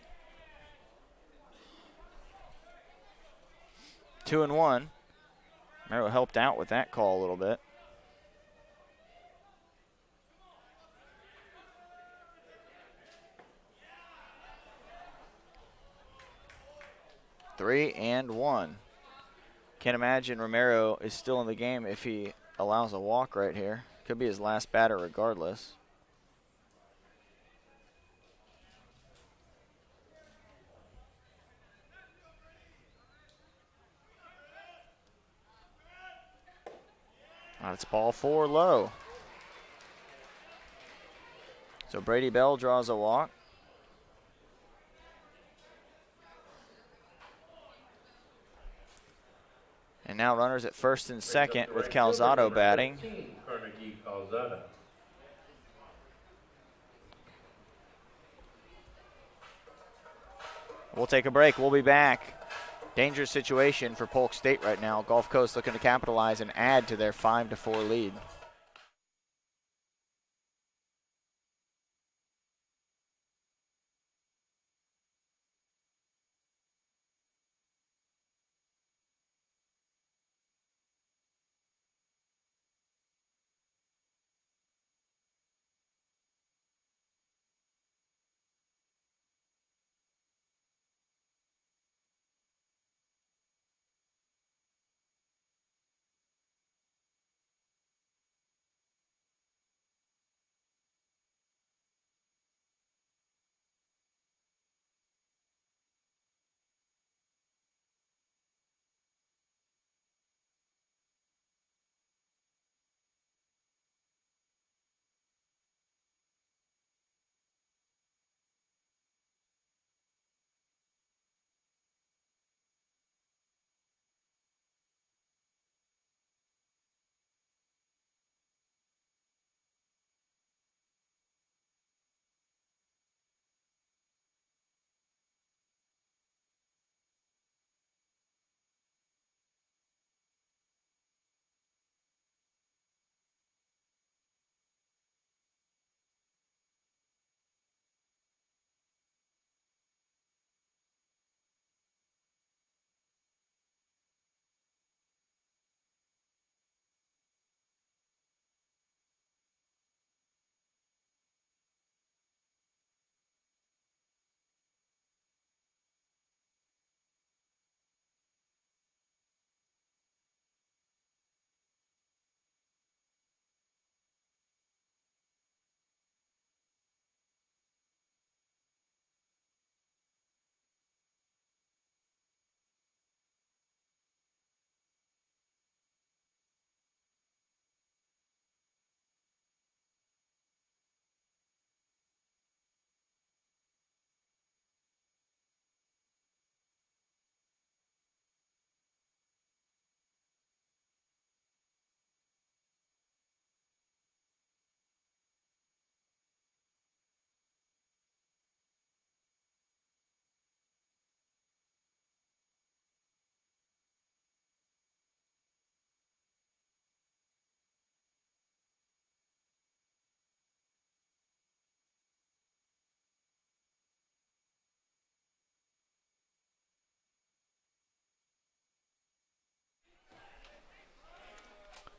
2-1. Romero helped out with that call a little bit. Three and one. Can't imagine Romero is still in the game if he allows a walk right here. Could be his last batter regardless. It's ball 4 low. So Brady Bell draws a walk. And now runners at first and second with Right fielder Calzado number batting. 15, Carnegie Calzado. We'll take a break. We'll be back. Dangerous situation for Polk State right now. Gulf Coast looking to capitalize and add to their 5-4 lead.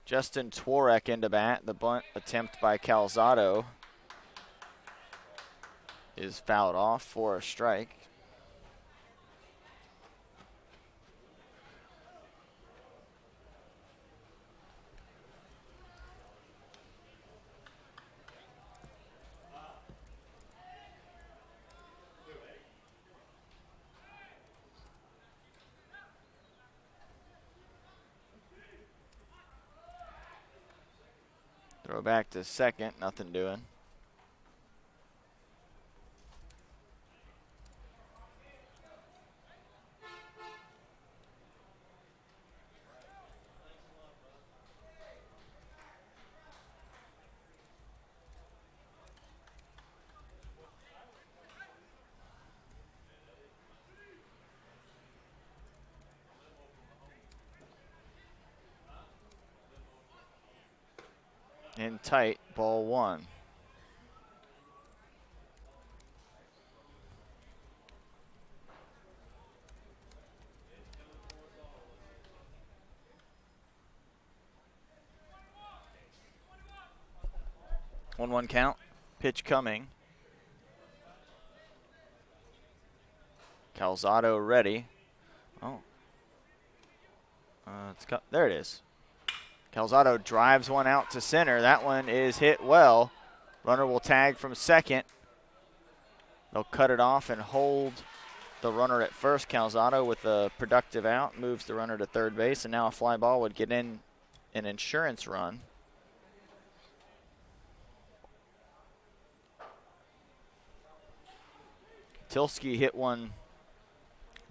Justin Tworek into bat. The bunt attempt by Calzado is fouled off for a strike. Throw back to second, nothing doing. In tight, ball one. 1-1 count. Pitch coming. Calzado ready. Oh. There it is. Calzado drives one out to center. That one is hit well. Runner will tag from second. They'll cut it off and hold the runner at first. Calzado with a productive out moves the runner to third base, and now a fly ball would get in an insurance run. Tilsky hit one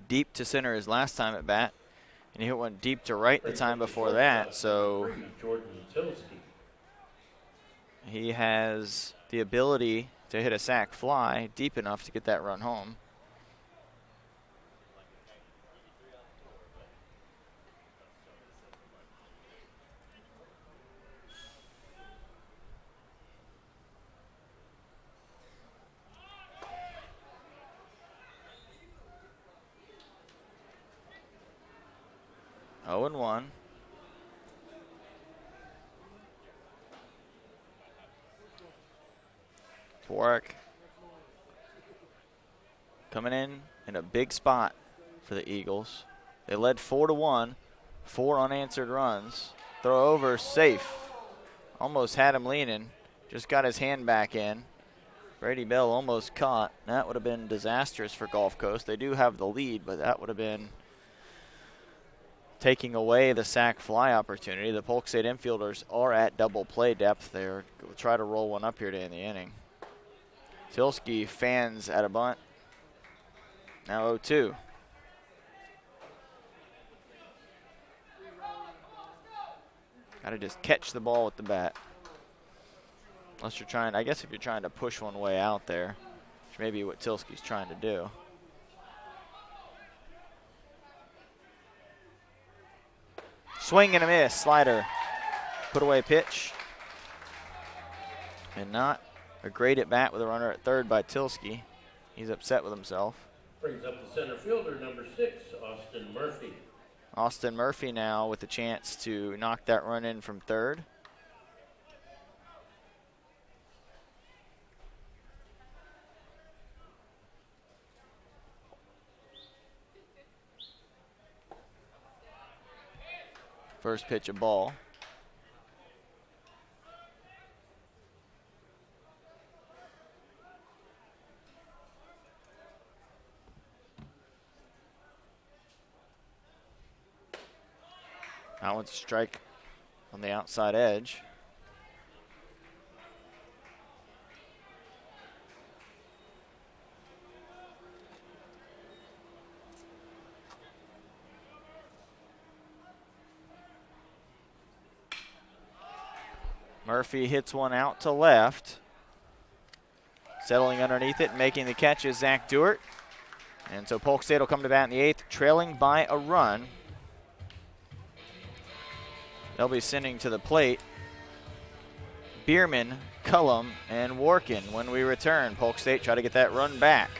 deep to center his last time at bat. And he hit one deep to right the time before that, so Number 3, Jordan Tilsky. he has the ability to hit a sac fly deep enough to get that run home. Oh and 1. Dvorak coming in a big spot for the Eagles. They led 4-1, 4 unanswered runs. Throw over, safe. Almost had him leaning, just got his hand back in. Brady Bell almost caught. That would have been disastrous for Gulf Coast. They do have the lead, but that would have been taking away the sac fly opportunity. The Polk State infielders are at double play depth. They'll try to roll one up here to end the inning. Tilsky fans at a bunt. Now 0-2. Got to just catch the ball with the bat. Unless you're trying, I guess if you're trying to push one way out there, which may be what Tilsky's trying to do. Swing and a miss, slider. Put away pitch. And not a great at bat with a runner at third by Tilsky. He's upset with himself. Brings up the center fielder, number 6, Austin Murphy. Austin Murphy now with a chance to knock that run in from third. First pitch, a ball. That one's a strike on the outside edge. Murphy hits one out to left. Settling underneath it and making the catch is Zach Dewart. And so Polk State will come to bat in the 8th, trailing by a run. They'll be sending to the plate Bierman, Cullum, and Workin. When we return, Polk State try to get that run back.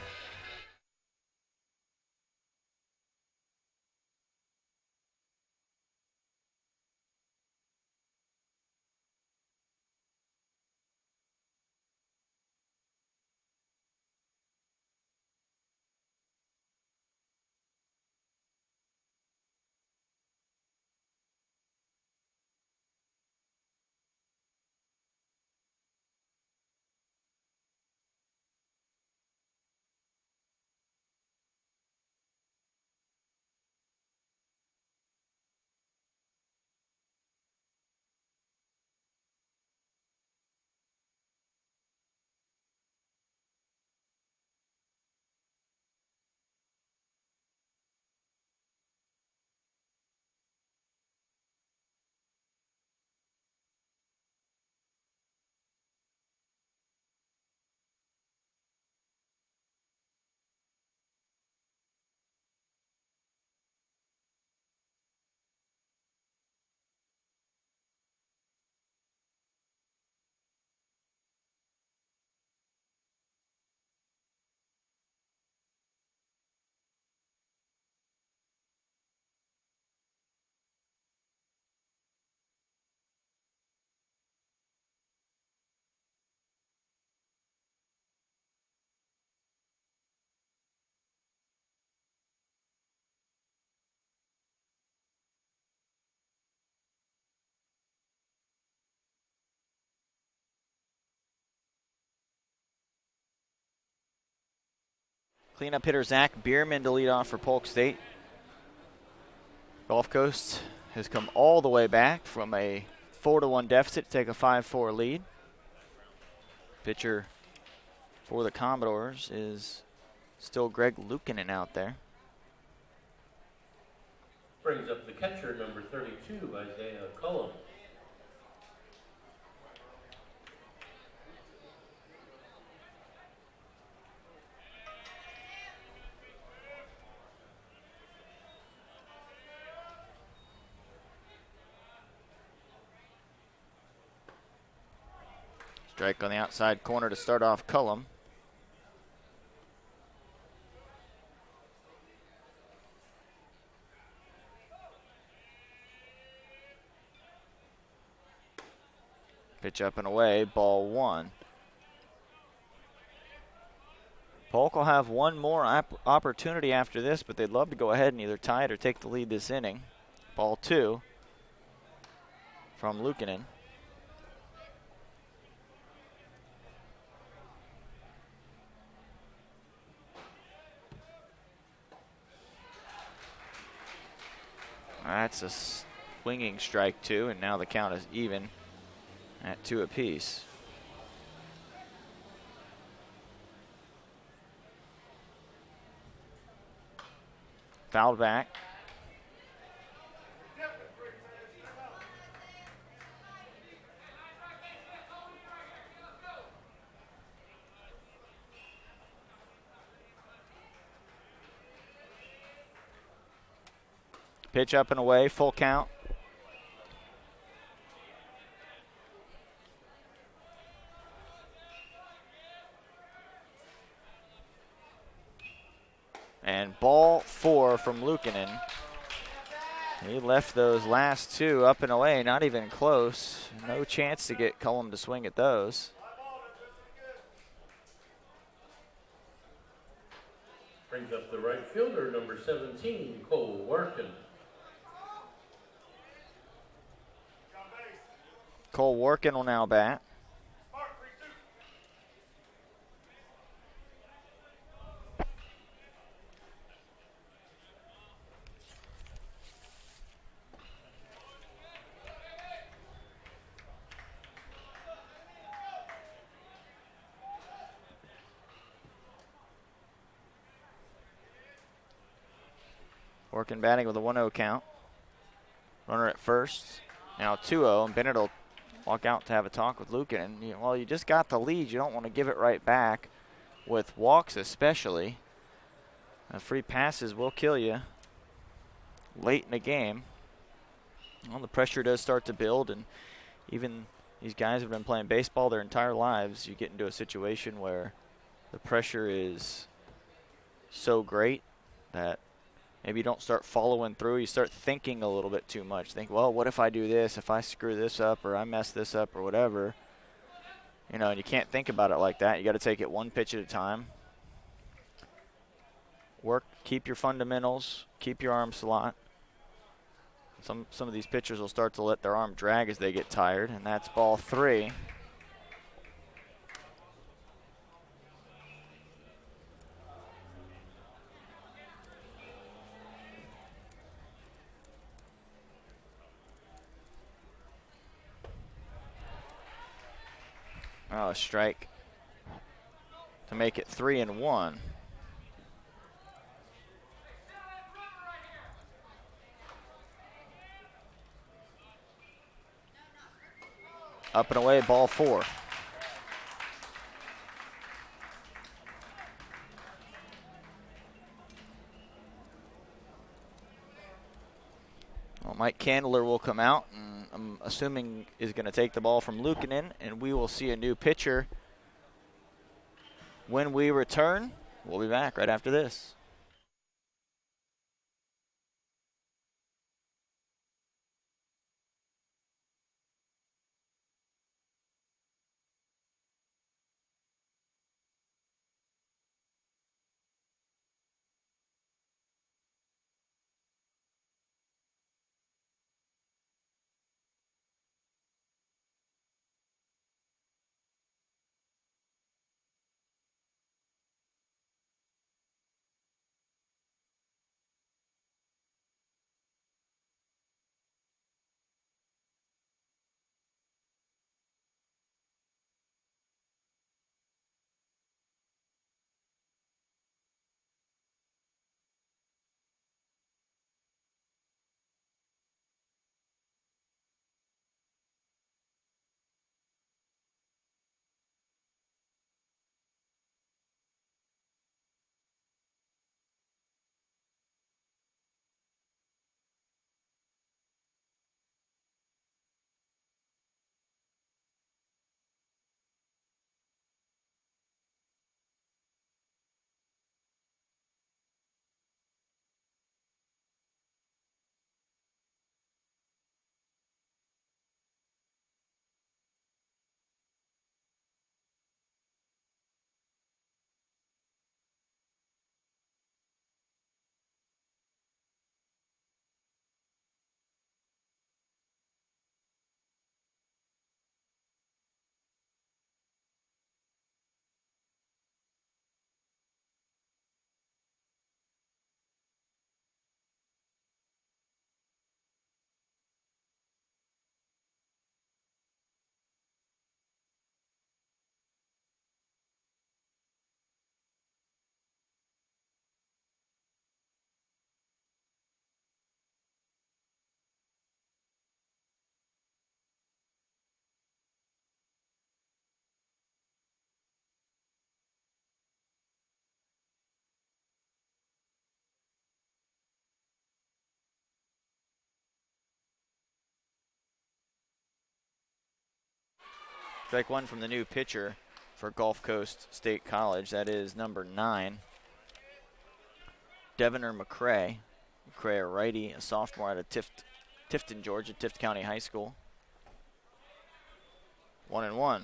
Cleanup hitter Zach Bierman to lead off for Polk State. Gulf Coast has come all the way back from a 4-1 deficit to take a 5-4 lead. Pitcher for the Commodores is still Greg Luukkonen out there. Brings up the catcher, number 32, Isaiah Cullum. Strike on the outside corner to start off Cullum. Pitch up and away, ball one. Polk will have one more opportunity after this, but they'd love to go ahead and either tie it or take the lead this inning. Ball two from Luukkonen. That's a swinging strike two, and now the count is even at 2 apiece. Fouled back. Pitch up and away, full count. And ball four from Luukkonen. He left those last two up and away, not even close. No chance to get Cullum to swing at those. Brings up the right fielder, number 17, Cole Workin. Cole Workin will now bat. Workin batting with a 1-0 count. Runner at first. Now 2-0, and Bennett will walk out to have a talk with Luukkonen. Well, you just got the lead. You don't want to give it right back, with walks especially. Free passes will kill you late in the game. Well, the pressure does start to build, and even these guys have been playing baseball their entire lives. You get into a situation where the pressure is so great that maybe you don't start following through. You start thinking a little bit too much. Think, well, what if I do this? If I screw this up or I mess this up or whatever. You know, and you can't think about it like that. You got to take it one pitch at a time. Work, keep your fundamentals, keep your arm slot. Some of these pitchers will start to let their arm drag as they get tired, and that's ball three. Oh, a strike to make it 3-1. Up and away, ball four. Well, Mike Candler will come out, and I'm assuming is going to take the ball from Luukkonen, and we will see a new pitcher when we return. We'll be back right after this. Strike one from the new pitcher for Gulf Coast State College. That is number 9, Devener McCray. McCray, a righty, a sophomore out of Tifton, Georgia, Tift County High School. 1-1.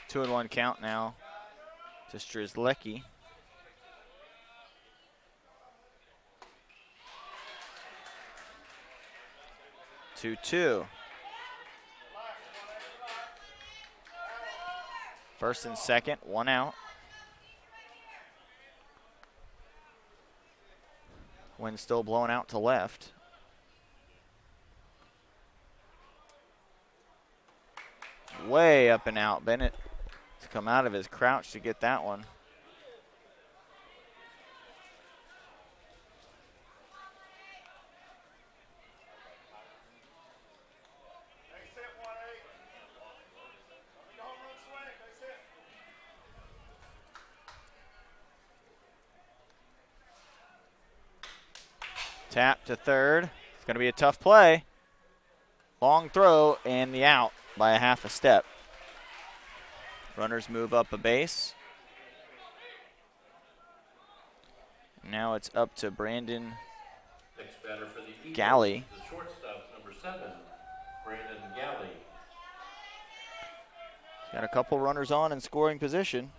Two and one count now to Strzelecki. Two. First and second, 1 out. Wind still blowing out to left. Way up and out. Bennett to come out of his crouch to get that one. Tap to third. It's going to be a tough play. Long throw and the out by a half a step. Runners move up a base. Now it's up to Brandon Next batter for the Eagles, Galley. the shortstop, number 7, Brandon Galley. Got a couple runners on in scoring position.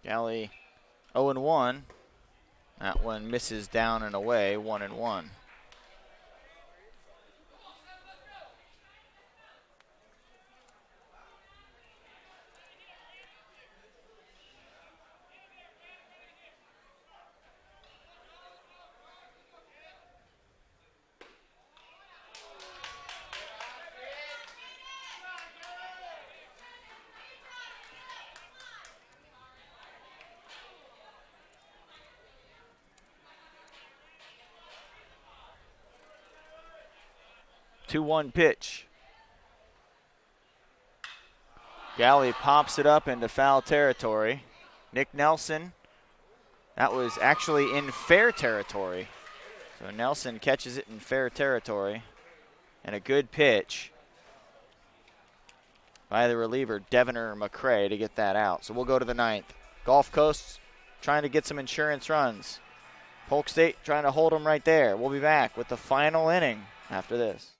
Galley 0-1. That one misses down and away, 1-1. Two-one pitch. Galley pops it up into foul territory. Nick Nelson, that was actually in fair territory. So Nelson catches it in fair territory. And a good pitch by the reliever, Devener McCray, to get that out. So we'll go to the 9th. Gulf Coast trying to get some insurance runs. Polk State trying to hold them right there. We'll be back with the final inning after this.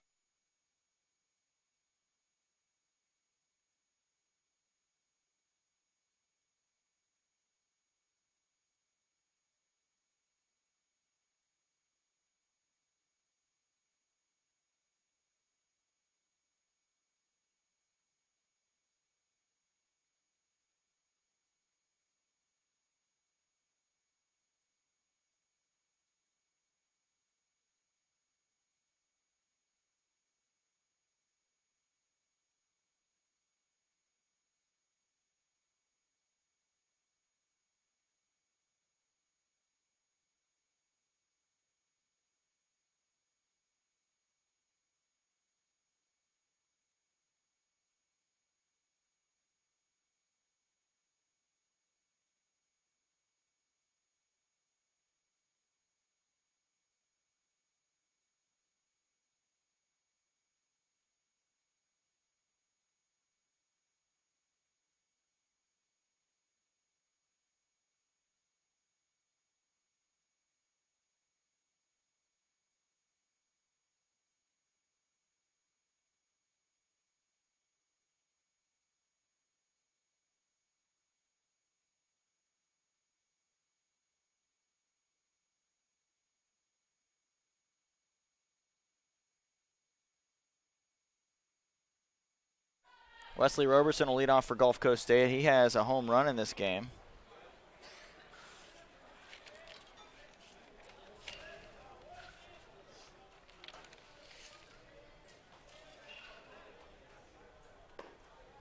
Wesley Roberson will lead off for Gulf Coast State. He has a home run in this game.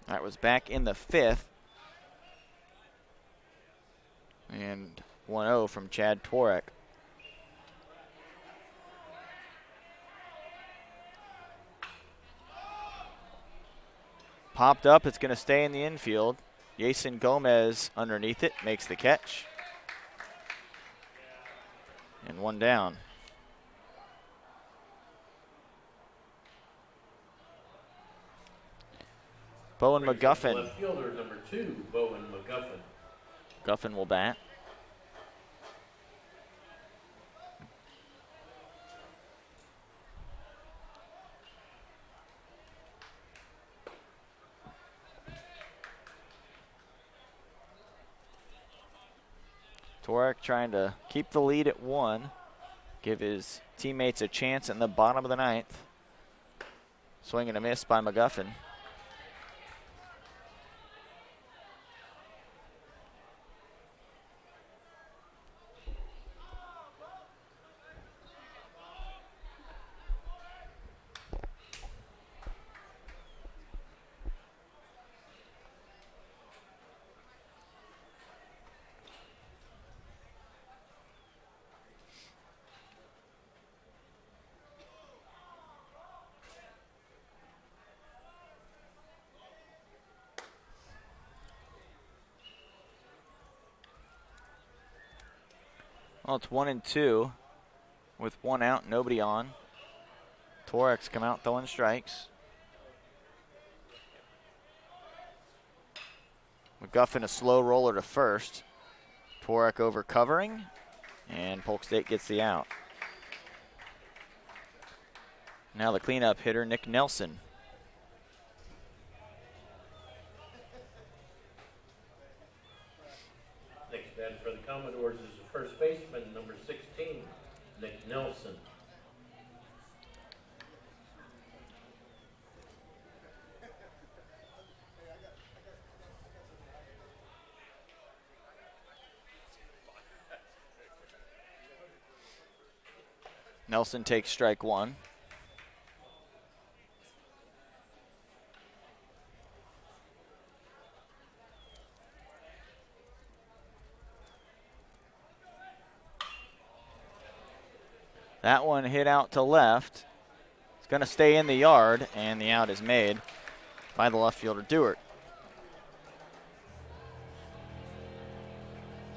That was back in the 5th. And 1-0 from Chad Tworek. Popped up, it's going to stay in the infield. Jason Gomez underneath it, makes the catch. And 1 down. Bowen McGuffin. Left fielder number 2, Bowen McGuffin. Guffin will bat. Tworek trying to keep the lead at 1, give his teammates a chance in the bottom of the 9th. Swing and a miss by McGuffin. Well, it's 1-2 with 1 out, nobody on. Tworek's come out throwing strikes. McGuffin a slow roller to first. Tworek over covering, and Polk State gets the out. Now the cleanup hitter, Nick Nelson. Next batter for the Commodores is the first baseman, number 16, Nick Nelson. Nelson takes strike 1. That one hit out to left. It's going to stay in the yard, and the out is made by the left fielder, Dewart.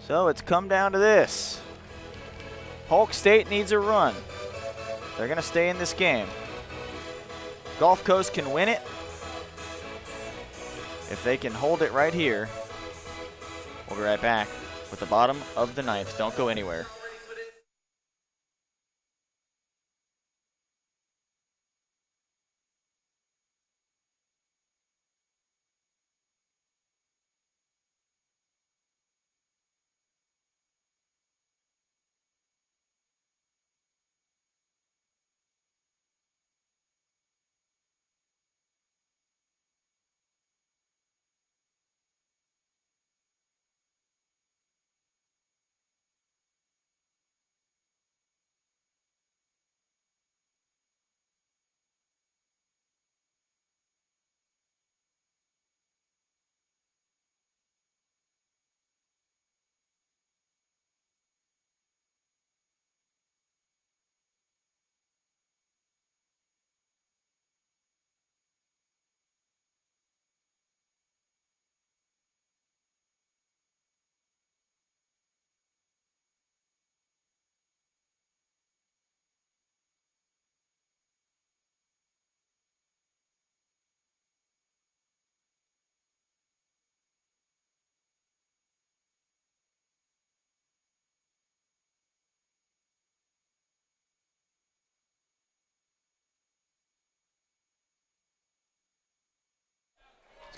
So it's come down to this. Polk State needs a run. They're going to stay in this game. Gulf Coast can win it if they can hold it right here. We'll be right back with the bottom of the 9th. Don't go anywhere.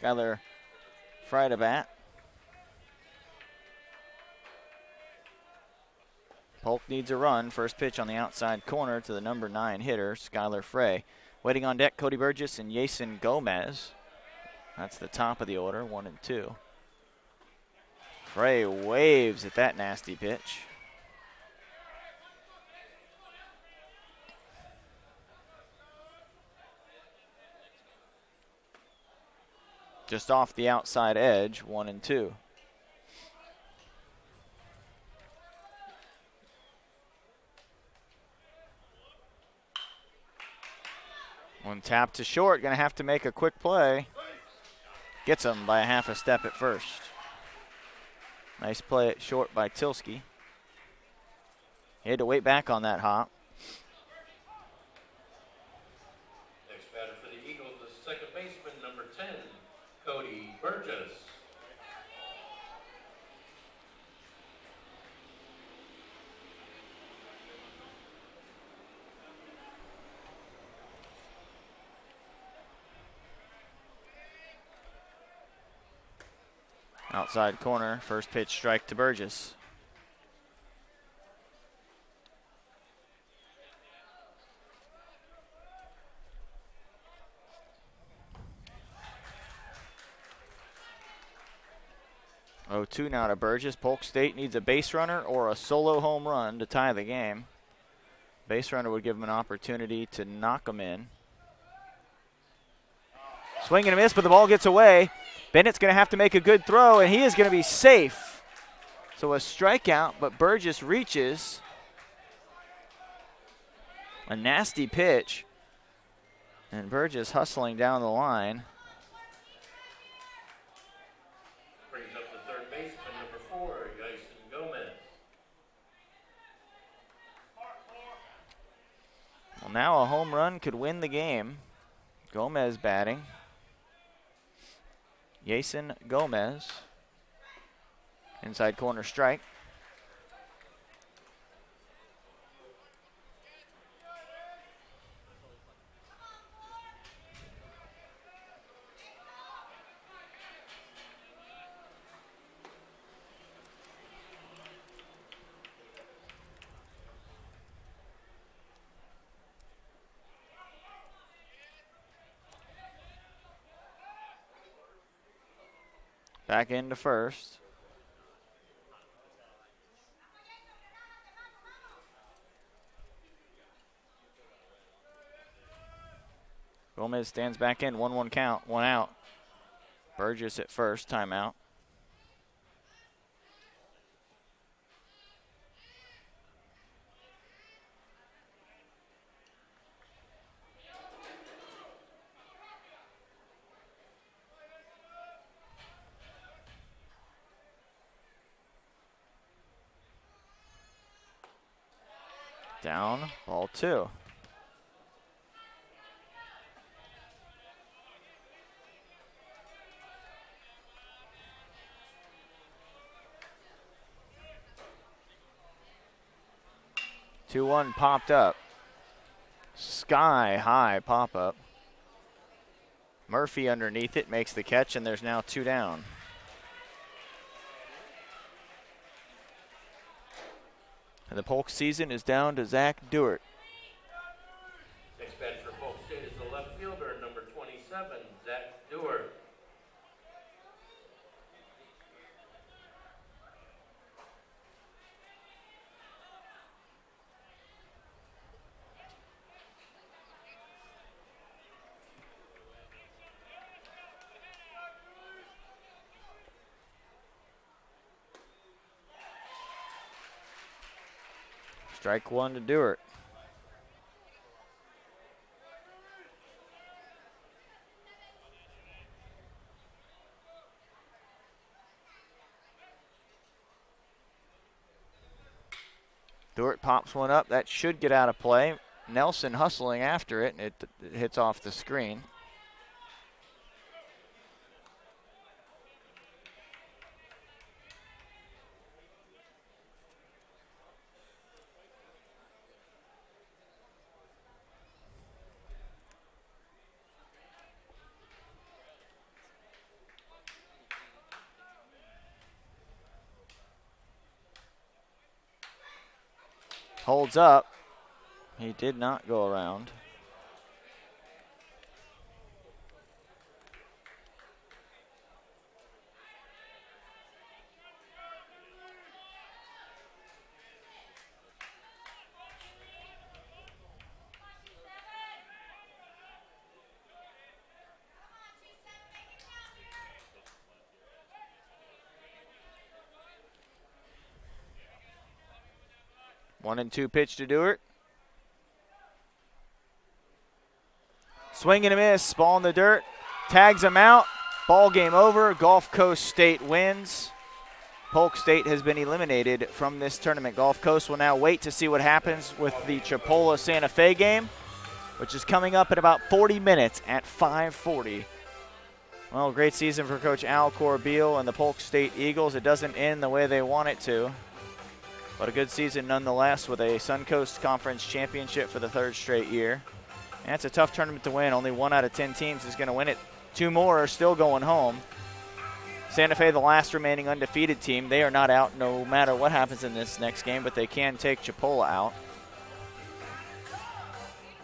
Skylar Fry to bat. Polk needs a run. First pitch on the outside corner to the number 9 hitter, Skylar Frey. Waiting on deck, Cody Burgess and Jason Gomez. That's the top of the order, 1 and 2. Frey waves at that nasty pitch. Just off the outside edge, 1 and 2. One tap to short, gonna have to make a quick play. Gets him by a half a step at first. Nice play at short by Tilsky. He had to wait back on that hop. Next batter for the Eagles, the second baseman, number 10, Cody Burgess. Outside corner, first pitch strike to Burgess. Oh, 2 now to Burgess. Polk State needs a base runner or a solo home run to tie the game. Base runner would give him an opportunity to knock him in. Swing and a miss, but the ball gets away. Bennett's going to have to make a good throw, and he is going to be safe. So a strikeout, but Burgess reaches. A nasty pitch. And Burgess hustling down the line. Brings up the third baseman, number 4, Yason Gomez. Well, now a home run could win the game. Gomez batting. Yason Gomez. Inside corner strike. Back into first. Gomez stands back in, 1-1 count, 1 out. Burgess at first, timeout. Down, ball 2. Two one popped up. Sky high pop up. Murphy underneath it makes the catch, and there's now 2 down. And the Polk season is down to Zach Dewart. Next batter for Polk State is the left fielder, number 27, Zach Dewar. Strike 1 to Dewart. Dewart pops one up. That should get out of play. Nelson hustling after it, and it hits off the screen. Holds up. He did not go around. 1-2 pitch to Dewart. Swing and a miss. Ball in the dirt. Tags him out. Ball game over. Gulf Coast State wins. Polk State has been eliminated from this tournament. Gulf Coast will now wait to see what happens with the Chipola Santa Fe game, which is coming up in about 40 minutes at 5:40. Well, great season for Coach Al Corbeil and the Polk State Eagles. It doesn't end the way they want it to, but a good season nonetheless with a Suncoast Conference championship for the 3rd straight year. And it's a tough tournament to win. Only 1 out of 10 teams is going to win it. 2 more are still going home. Santa Fe, the last remaining undefeated team, they are not out no matter what happens in this next game, but they can take Chipola out.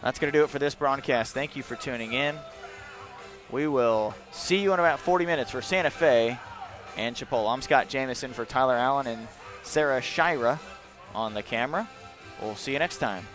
That's going to do it for this broadcast. Thank you for tuning in. We will see you in about 40 minutes for Santa Fe and Chipola. I'm Scott Jamison for Tyler Allen and Sarah Shira on the camera. We'll see you next time.